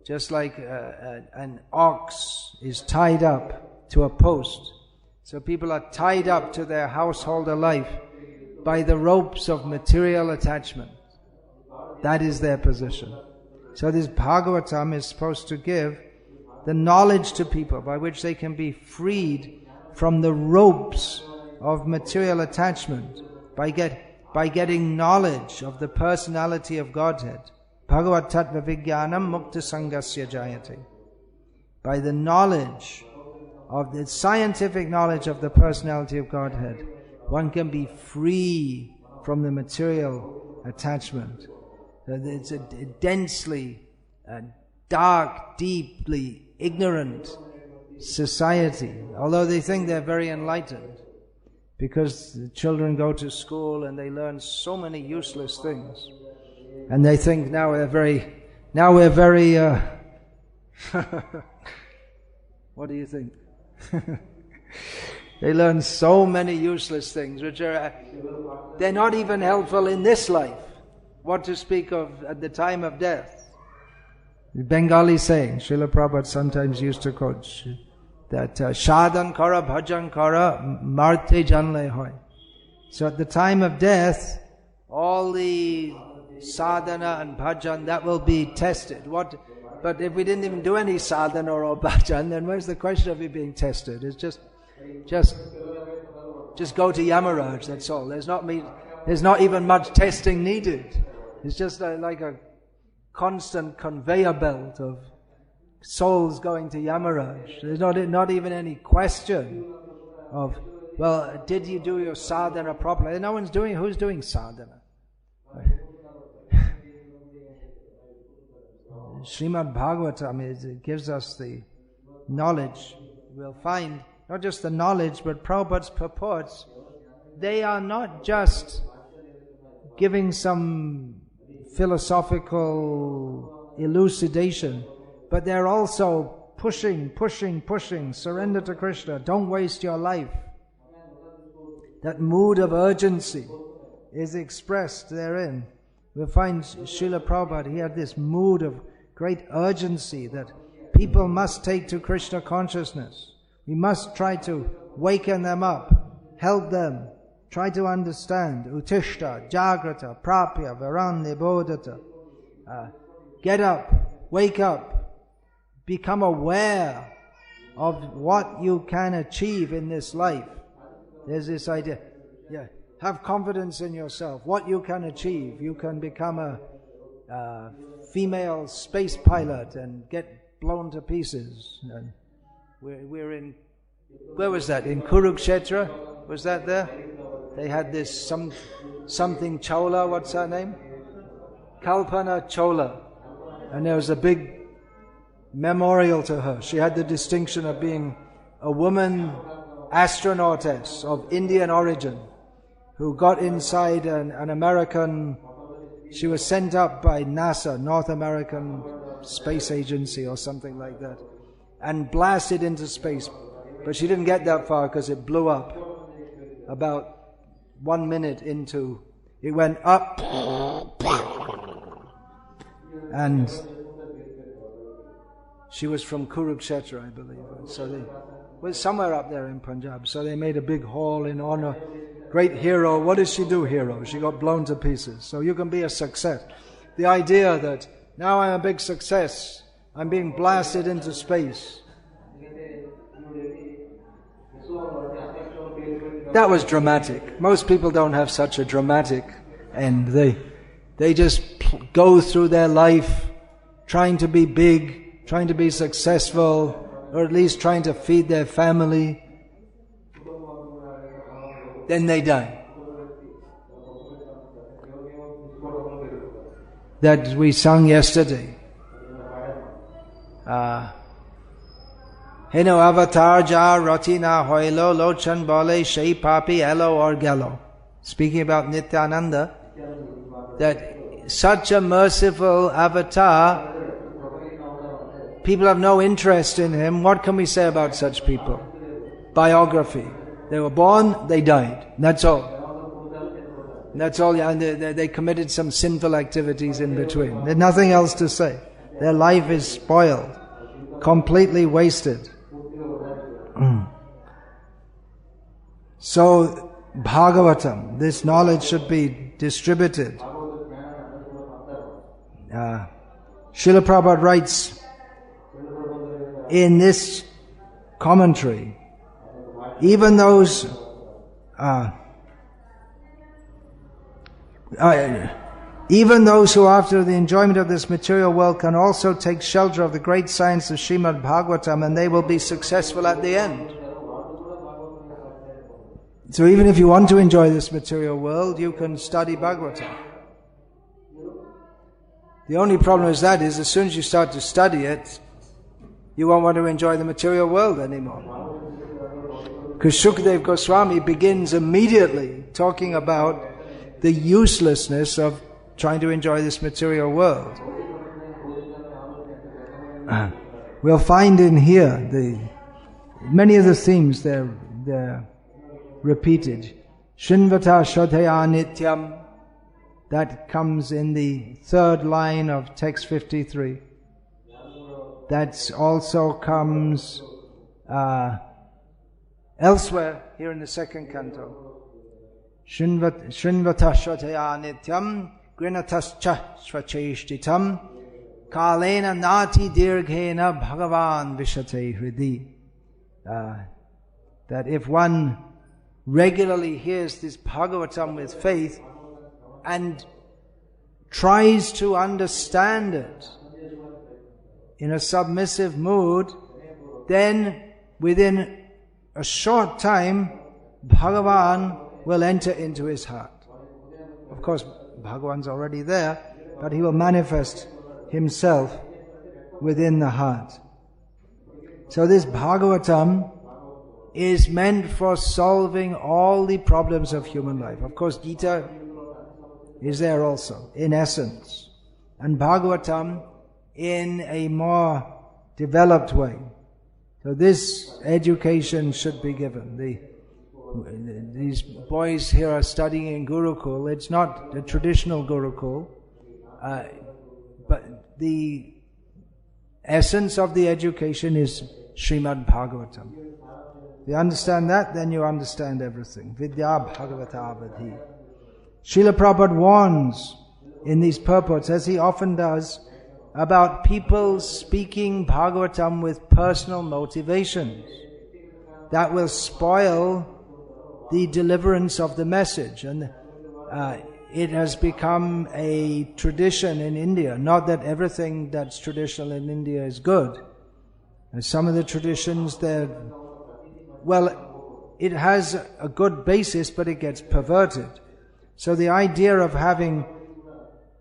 Just like an ox is tied up to a post. So people are tied up to their householder life by the ropes of material attachment. That is their position. So this Bhagavatam is supposed to give the knowledge to people by which they can be freed from the ropes of material attachment by getting knowledge of the personality of Godhead. Bhagavat tattva vijnanam mukta sangasya jayate. By the knowledge of the scientific knowledge of the personality of Godhead, one can be free from the material attachment. It's a densely, dark, deeply ignorant society, although they think they're very enlightened, because the children go to school and they learn so many useless things, and they think now we're very what do you think? They learn so many useless things which are they're not even helpful in this life, what to speak of at the time of death. The Bengali saying, Srila Prabhupada sometimes used to quote that Shadhan kara bhajan kara marte janle hoy. So at the time of death, all the sadhana and bhajan, that will be tested. But if we didn't even do any sadhana or bhajan, then where's the question of it being tested? It's just go to Yamaraj, that's all. There's not even much testing needed. It's just like a constant conveyor belt of souls going to Yamaraj. There's not even any question of, well, did you do your sadhana properly? No one's doing, who's doing sadhana? Srimad Bhagavatam, it gives us the knowledge. We'll find not just the knowledge, but Prabhupada's purports. They are not just giving some philosophical elucidation, but they're also pushing, surrender to Krishna, don't waste your life. That mood of urgency is expressed therein. We'll find Srila Prabhupada, he had this mood of great urgency that people must take to Krishna consciousness. We must try to waken them up, help them, try to understand. Utishta, Jagrata, Prapya, Varan, Nibodhata. Get up, wake up, become aware of what you can achieve in this life. There's this idea, have confidence in yourself, what you can achieve. You can become a female space pilot and get blown to pieces. And we're in, where was that? In Kurukshetra? Was that there? They had this something Chola, what's her name? Kalpana Chola. And there was a big memorial to her. She had the distinction of being a woman astronautess of Indian origin who got inside an American. She was sent up by NASA, North American Space Agency or something like that, and blasted into space. But she didn't get that far because it blew up. About 1 minute into, it went up, and she was from Kurukshetra, I believe. So they was somewhere up there in Punjab. So they made a big hall in honor. Great hero. What did she do, hero? She got blown to pieces. So you can be a success. The idea that now I'm a big success, I'm being blasted into space. That was dramatic. Most people don't have such a dramatic end. They just go through their life trying to be big, trying to be successful, or at least trying to feed their family. Then they die. That we sung yesterday. Heno avatar ja ratina hoilo lochan bole shei papi elo or gallo. Speaking about Nityananda, that such a merciful avatar, people have no interest in him. What can we say about such people? Biography. They were born, they died. That's all. That's all. And they committed some sinful activities in between. There's nothing else to say. Their life is spoiled, completely wasted. So, Bhagavatam, this knowledge should be distributed. Srila Prabhupada writes in this commentary, even Even those who after the enjoyment of this material world can also take shelter of the great science of Srimad Bhagavatam, and they will be successful at the end. So even if you want to enjoy this material world, you can study Bhagavatam. The only problem is as soon as you start to study it, you won't want to enjoy the material world anymore. Because Shukadeva Goswami begins immediately talking about the uselessness of trying to enjoy this material world. We'll find in here many of the themes they're repeated. Shinvata Shraddhaya Nityam, that comes in the third line of text 53. That also comes elsewhere here in the second canto. Shinvata Shraddhaya Nityam Grinatascha Svacheshtitam Kalena Nati Dirghena Bhagavan Vishate Hridi. That if one regularly hears this Bhagavatam with faith and tries to understand it in a submissive mood, then within a short time Bhagavan will enter into his heart. Of course, Bhagavan's already there, but he will manifest himself within the heart. So this Bhagavatam is meant for solving all the problems of human life. Of course, Gita is there also, in essence. And Bhagavatam in a more developed way. So this education should be given. These boys here are studying in Gurukul. It's not the traditional Gurukul, but the essence of the education is Srimad Bhagavatam. If you understand that, then you understand everything. Vidya Bhagavata Vadhi. Srila Prabhupada warns in these purports, as he often does, about people speaking Bhagavatam with personal motivations. That will spoil the deliverance of the message. And it has become a tradition in India. Not that everything that's traditional in India is good. And some of the traditions, it has a good basis, but it gets perverted. So the idea of having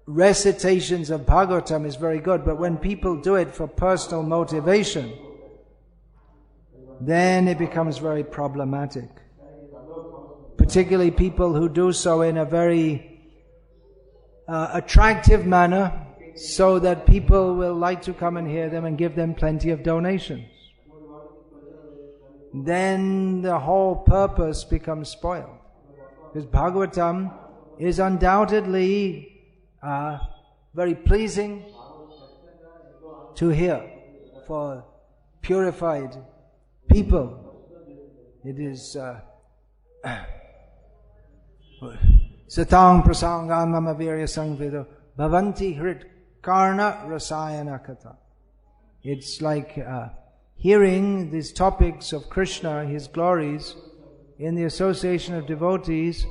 recitations of Bhagavatam is very good, but when people do it for personal motivation, then it becomes very problematic. Particularly people who do so in a very attractive manner, so that people will like to come and hear them and give them plenty of donations. Then the whole purpose becomes spoiled. Because Bhagavatam is undoubtedly very pleasing to hear for purified people. It is Satang prasangan mama virya sangvido bhavanti hrit karna rasayana katha. It's like hearing these topics of Krishna, His glories, in the association of devotees.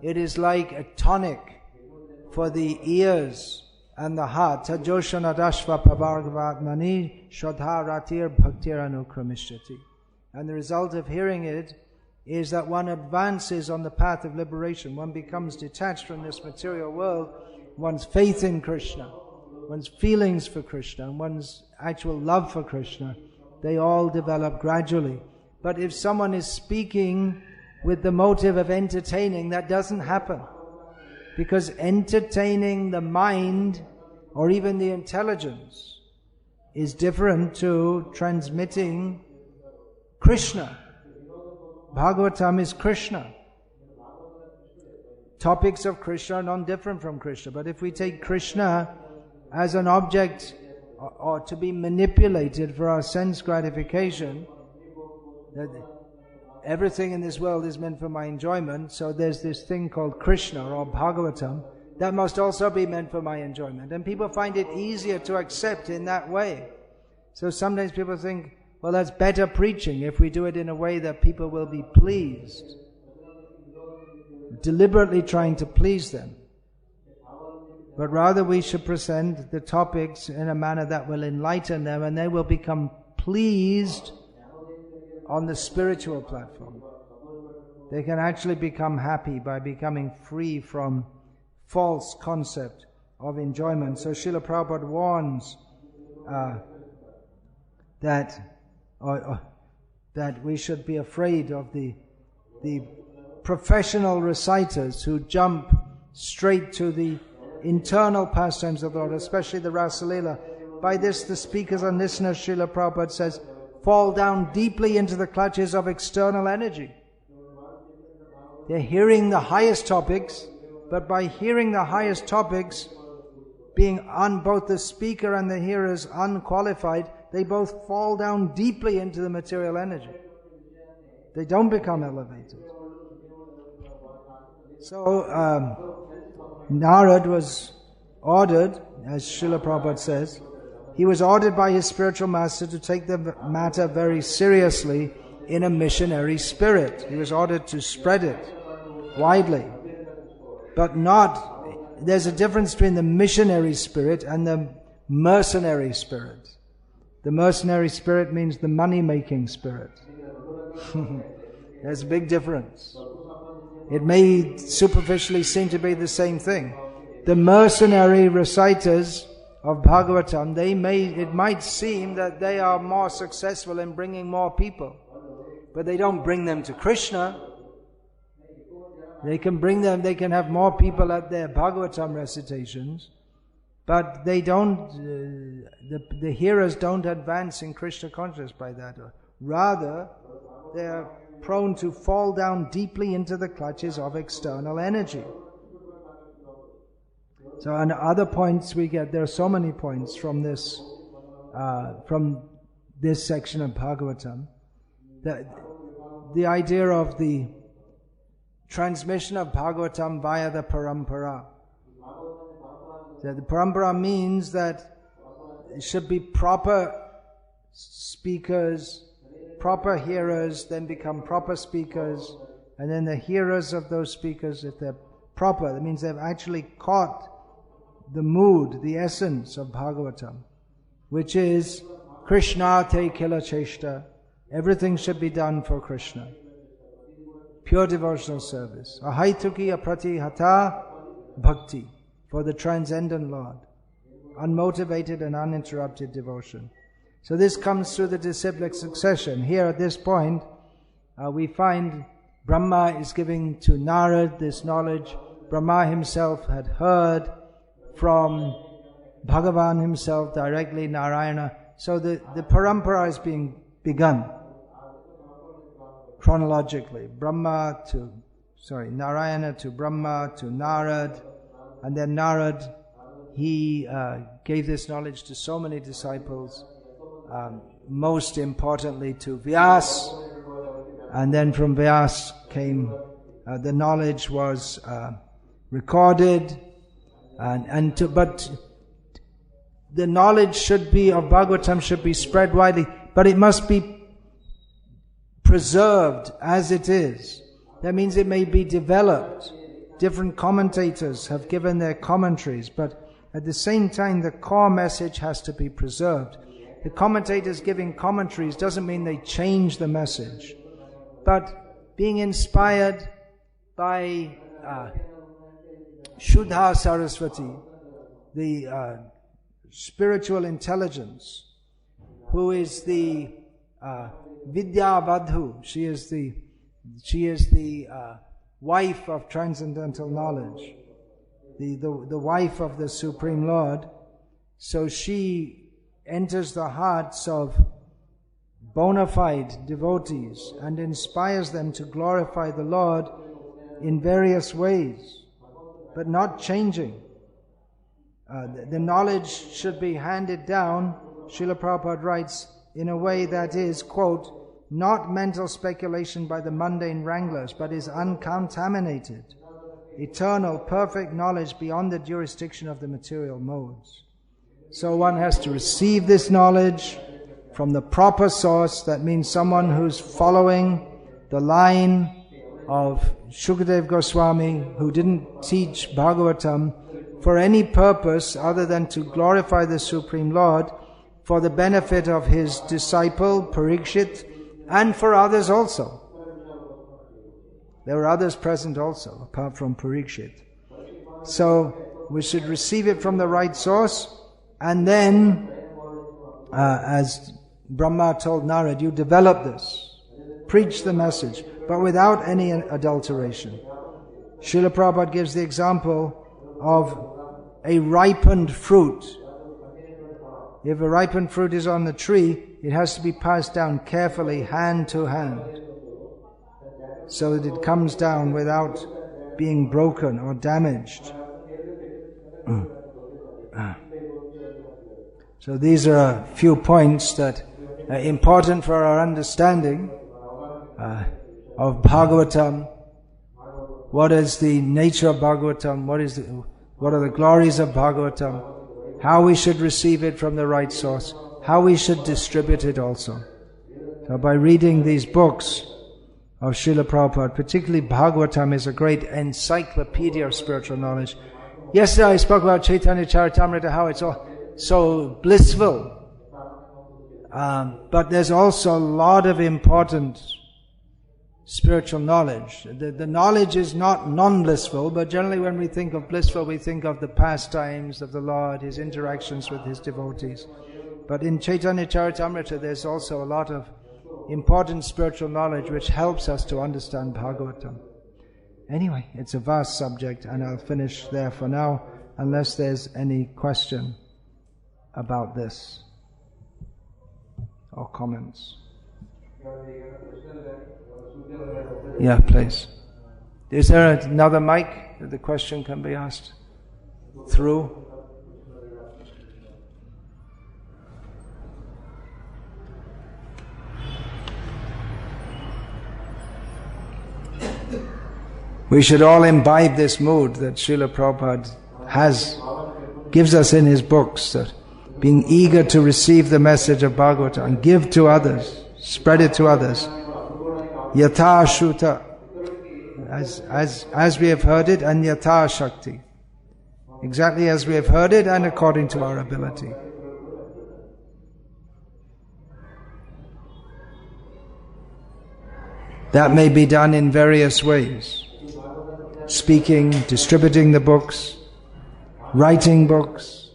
It is like a tonic for the ears and the heart. Tajoshanadashva pavargavatmani shradharatir bhaktir anukramishati. And the result of hearing it is that one advances on the path of liberation. One becomes detached from this material world. One's faith in Krishna, one's feelings for Krishna, and one's actual love for Krishna, they all develop gradually. But if someone is speaking with the motive of entertaining, that doesn't happen. Because entertaining the mind or even the intelligence is different to transmitting Krishna. Bhagavatam is Krishna. Topics of Krishna are non-different from Krishna. But if we take Krishna as an object or to be manipulated for our sense gratification, that everything in this world is meant for my enjoyment, so there's this thing called Krishna or Bhagavatam, that must also be meant for my enjoyment. And people find it easier to accept in that way. So sometimes people think, well, that's better preaching if we do it in a way that people will be pleased. Deliberately trying to please them. but rather we should present the topics in a manner that will enlighten them, and they will become pleased on the spiritual platform. They can actually become happy by becoming free from false concept of enjoyment. So Srila Prabhupada warns that we should be afraid of the professional reciters who jump straight to the internal pastimes of the Lord, especially the Rasalila. By this, the speakers and listeners, Srila Prabhupada says, fall down deeply into the clutches of external energy. They're hearing the highest topics, but by hearing the highest topics, being both the speaker and the hearers unqualified, they both fall down deeply into the material energy. They don't become elevated. So, Narad was ordered, as Srila Prabhupada says, he was ordered by his spiritual master to take the matter very seriously in a missionary spirit. He was ordered to spread it widely. But there's a difference between the missionary spirit and the mercenary spirit. The mercenary spirit means the money-making spirit. There's a big difference. It may superficially seem to be the same thing. The mercenary reciters of Bhagavatam, it might seem that they are more successful in bringing more people, but they don't bring them to Krishna. They can have more people at their Bhagavatam recitations, but they don't, the hearers don't advance in Krishna consciousness by that. Rather, they are prone to fall down deeply into the clutches of external energy. So on other points there are so many points from this section of Bhagavatam, that the idea of the transmission of Bhagavatam via the parampara. So the parampara means that it should be proper speakers, proper hearers, then become proper speakers, and then the hearers of those speakers, if they're proper, that means they've actually caught the mood, the essence of Bhagavatam, which is Krishna te kila cheshta. Everything should be done for Krishna. Pure devotional service. Ahaituki aprati hata bhakti, for the transcendent Lord. Unmotivated and uninterrupted devotion. So this comes through the disciplic succession. Here at this point, we find Brahma is giving to Narad this knowledge. Brahma himself had heard from Bhagavan himself directly, Narayana. So the parampara is being begun chronologically. Narayana to Brahma to Narad, and then Narad, he gave this knowledge to so many disciples, most importantly to Vyas, and then from Vyas came, the knowledge was recorded, but the knowledge of Bhagavatam should be spread widely, but it must be preserved as it is. That means it may be developed. Different commentators have given their commentaries, but at the same time the core message has to be preserved. The commentators giving commentaries doesn't mean they change the message, but being inspired by Shuddha Saraswati, the spiritual intelligence, who is the Vidya Vadhu. She is the wife of transcendental knowledge, the wife of the Supreme Lord. So she enters the hearts of bona fide devotees and inspires them to glorify the Lord in various ways, but not changing. The knowledge should be handed down, Srila Prabhupada writes, in a way that is, quote, not mental speculation by the mundane wranglers, but is uncontaminated, eternal, perfect knowledge beyond the jurisdiction of the material modes. So one has to receive this knowledge from the proper source. That means someone who's following the line of Shukadev Goswami, who didn't teach Bhagavatam, for any purpose other than to glorify the Supreme Lord for the benefit of his disciple Parikshit and for others also. There were others present also, apart from Parikshit. So we should receive it from the right source, and then, as Brahma told Narad, you develop this, preach the message, but without any adulteration. Srila Prabhupada gives the example of a ripened fruit. If a ripened fruit is on the tree, it has to be passed down carefully, hand to hand, so that it comes down without being broken or damaged. So these are a few points that are important for our understanding of Bhagavatam. What is the nature of Bhagavatam? What are the glories of Bhagavatam? How we should receive it from the right source. How we should distribute it also. So by reading these books of Srila Prabhupada, particularly Bhagavatam, is a great encyclopedia of spiritual knowledge. Yesterday I spoke about Chaitanya Charitamrita, how it's all so blissful. But there's also a lot of important spiritual knowledge. The knowledge is not non-blissful, but generally when we think of blissful, we think of the pastimes of the Lord, his interactions with his devotees. But in Chaitanya Charitamrita, there's also a lot of important spiritual knowledge which helps us to understand Bhagavatam. Anyway, it's a vast subject, and I'll finish there for now, unless there's any question about this or comments. Yeah, please. Is there another mic that the question can be asked through? We should all imbibe this mood that Srila Prabhupada gives us in his books, that being eager to receive the message of Bhagavatam and give to others, spread it to others. Yatha Shruta, as we have heard it, and Yatha Shakti, exactly as we have heard it and according to our ability. That may be done in various ways. Speaking, distributing the books, writing books,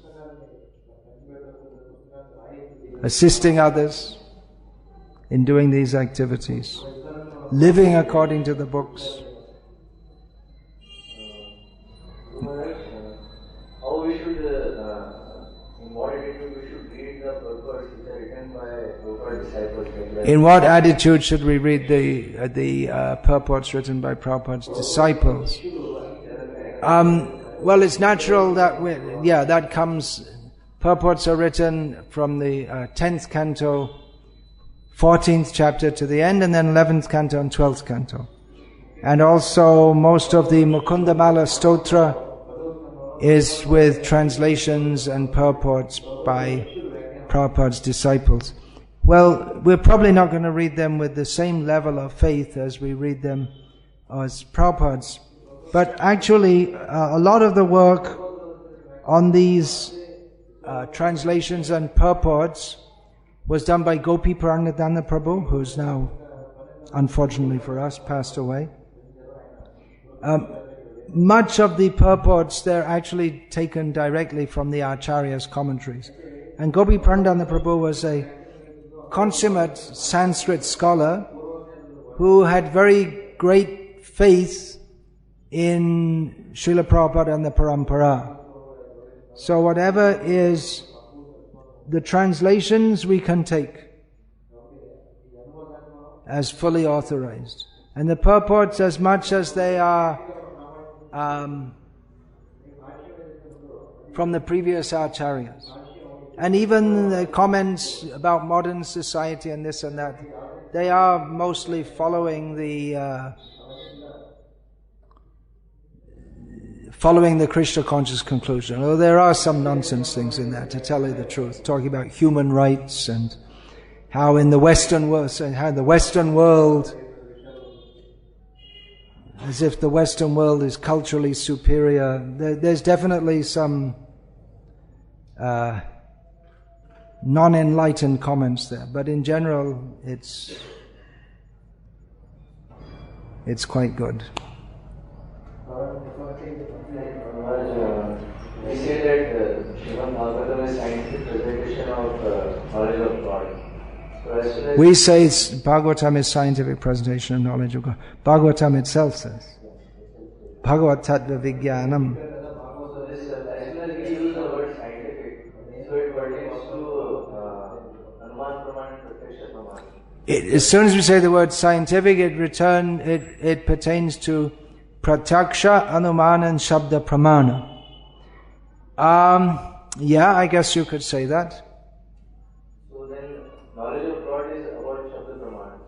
assisting others in doing these activities, living according to the books. How we should, in what attitude we should read the purports which are written by Prabhupada's disciples? In what attitude should we read the purports written by Prabhupada's disciples? Well, it's natural that that comes. Purports are written from the 10th canto, 14th chapter to the end, and then 11th canto and 12th canto. And also most of the Mukundamala Stotra is with translations and purports by Prabhupada's disciples. Well, we're probably not going to read them with the same level of faith as we read them as Prabhupada's. But actually, a lot of the work on these translations and purports was done by Gopi Prangadana Prabhu, who's now, unfortunately for us, passed away. Much of the purports, they're actually taken directly from the Acharya's commentaries. And Gopi Prangadana Prabhu was a consummate Sanskrit scholar who had very great faith in Srila Prabhupada and the Parampara. So whatever is the translations we can take as fully authorized. And the purports, as much as they are from the previous acharyas. And even the comments about modern society and this and that, they are mostly following the Krishna conscious conclusion. Although there are some nonsense things in there, to tell you the truth, talking about human rights and how in the Western world, as if the Western world is culturally superior. There's definitely some non-enlightened comments there, but in general it's quite good. We say that Srimad Bhagavatam is scientific presentation of knowledge of God. So as soon as We say Bhagavatam is scientific presentation of knowledge of God. Bhagavatam itself says Bhagavat Tattva Vijnanam. So this, as soon as we use the word scientific, so it pertains to Anuman Praman and Pratyaksha Praman. As soon as we say the word scientific, it pertains to Pratyaksha, Anumana and Shabda Pramana. Yeah, I guess you could say that. So then, knowledge of God is about Shabda Praman.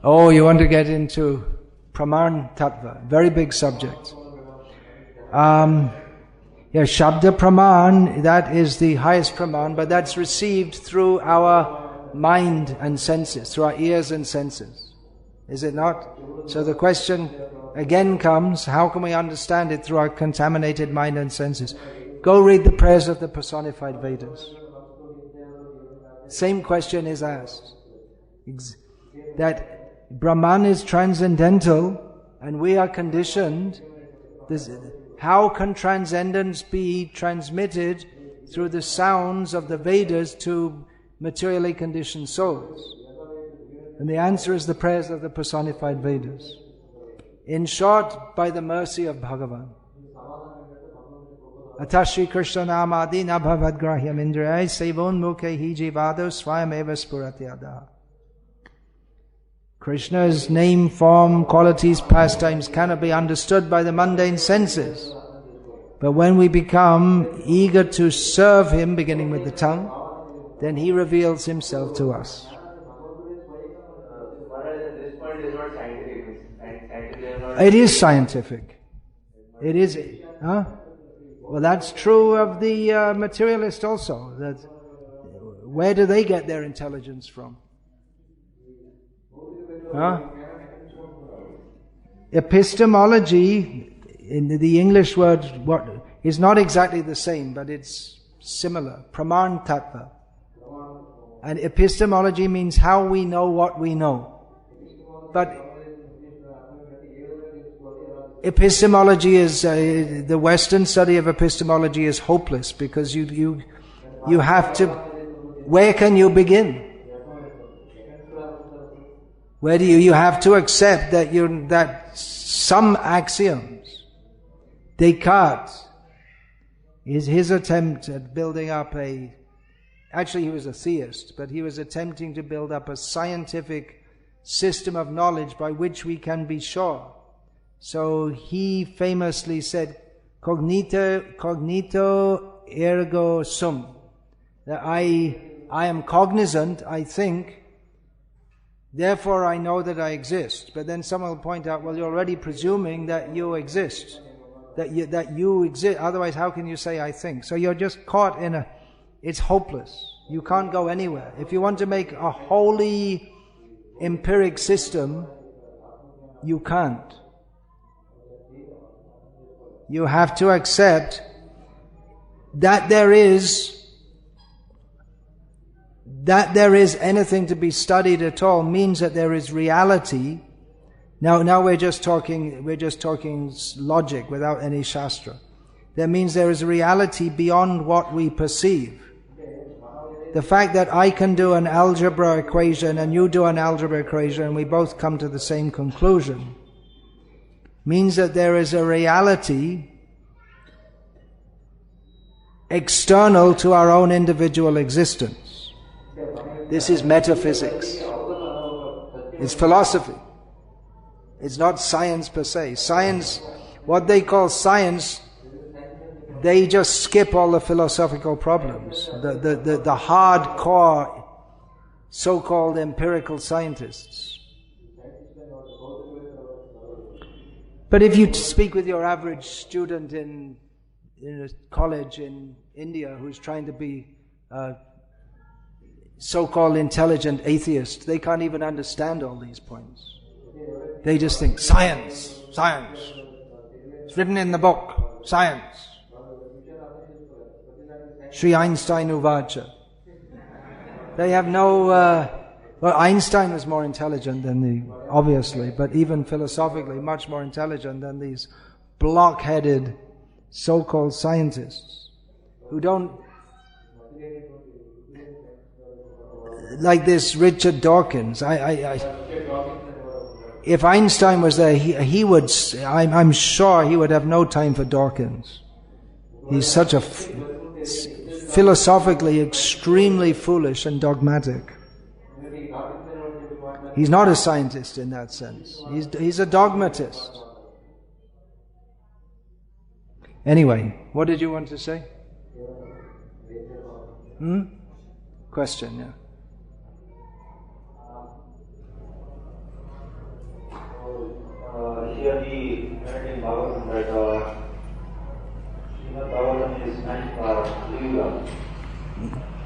Oh, you want to get into Praman Tattva, very big subject. Yeah, Shabda Praman, that is the highest Praman, but that's received through our mind and senses, through our ears and senses. Is it not? So the question again comes, how can we understand it through our contaminated mind and senses? Go read the prayers of the personified Vedas. Same question is asked. That Brahman is transcendental and we are conditioned. How can transcendence be transmitted through the sounds of the Vedas to materially conditioned souls? And the answer is the prayers of the personified Vedas. In short, by the mercy of Bhagavan. Atashri Krishna namadi nabhavadgrahyam indrayai sevon mukhe jivado swayam eva spuratyada. Krishna's name, form, qualities, pastimes cannot be understood by the mundane senses. But when we become eager to serve Him, beginning with the tongue, then He reveals Himself to us. It is scientific. It is. Well, that's true of the materialist also. That where do they get their intelligence from? Epistemology, in the English word, is not exactly the same, but it's similar. Praman Tattva. And epistemology means how we know what we know. But epistemology is, the Western study of epistemology is hopeless because you have to, where can you begin? Where do you have to accept that some axioms, Descartes, his attempt at building up actually he was a theist, but he was attempting to build up a scientific system of knowledge by which we can be sure. So he famously said, cognito ergo sum. That I am cognizant, I think, therefore I know that I exist. But then someone will point out, well, you're already presuming that you exist. That you exist. Otherwise, how can you say I think? So you're just caught in it's hopeless. You can't go anywhere. If you want to make a wholly empiric system, you can't. You have to accept that there is anything to be studied at all means that there is reality. Now we're just talking logic without any shastra. That means there is reality beyond what we perceive. The fact that I can do an algebra equation and you do an algebra equation and we both come to the same conclusion means that there is a reality external to our own individual existence. This is metaphysics. It's philosophy. It's not science per se. Science, what they call science, they just skip all the philosophical problems. The hardcore so-called empirical scientists. But if you speak with your average student in a college in India who's trying to be a so-called intelligent atheist, they can't even understand all these points. They just think, science, science. It's written in the book, science. Sri Einstein Uvacha. They have no... well, Einstein was more intelligent than obviously, but even philosophically much more intelligent than these block-headed so-called scientists who don't... Like this Richard Dawkins. If Einstein was there, he would... I'm sure he would have no time for Dawkins. He's such a... philosophically extremely foolish and dogmatic. He's not a scientist in that sense. He's a dogmatist. Anyway, what did you want to say? Question, yeah. Here we read in Bhagavatam that Srimad Bhagavatam is meant for Kali Yuga.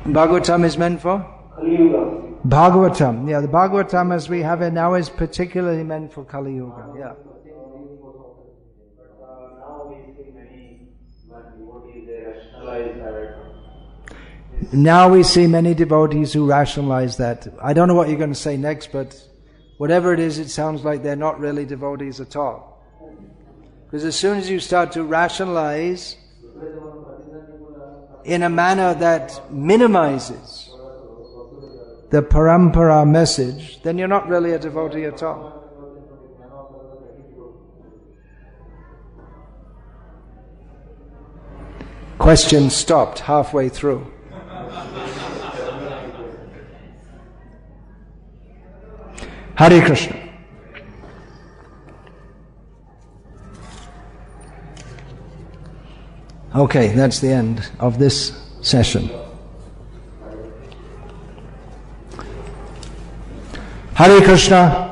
Bhagavatam is meant for? Kali Yuga. Bhagavatam, yeah, the Bhagavatam as we have it now is particularly meant for Kali Yuga, yeah. Now we see many devotees, they rationalize that. Now we see many devotees who rationalize that. I don't know what you're going to say next, but whatever it is, it sounds like they're not really devotees at all. Because as soon as you start to rationalize in a manner that minimizes the parampara message, then you're not really a devotee at all. Question stopped halfway through. Hare Krishna. Okay, that's the end of this session. Hare Krishna.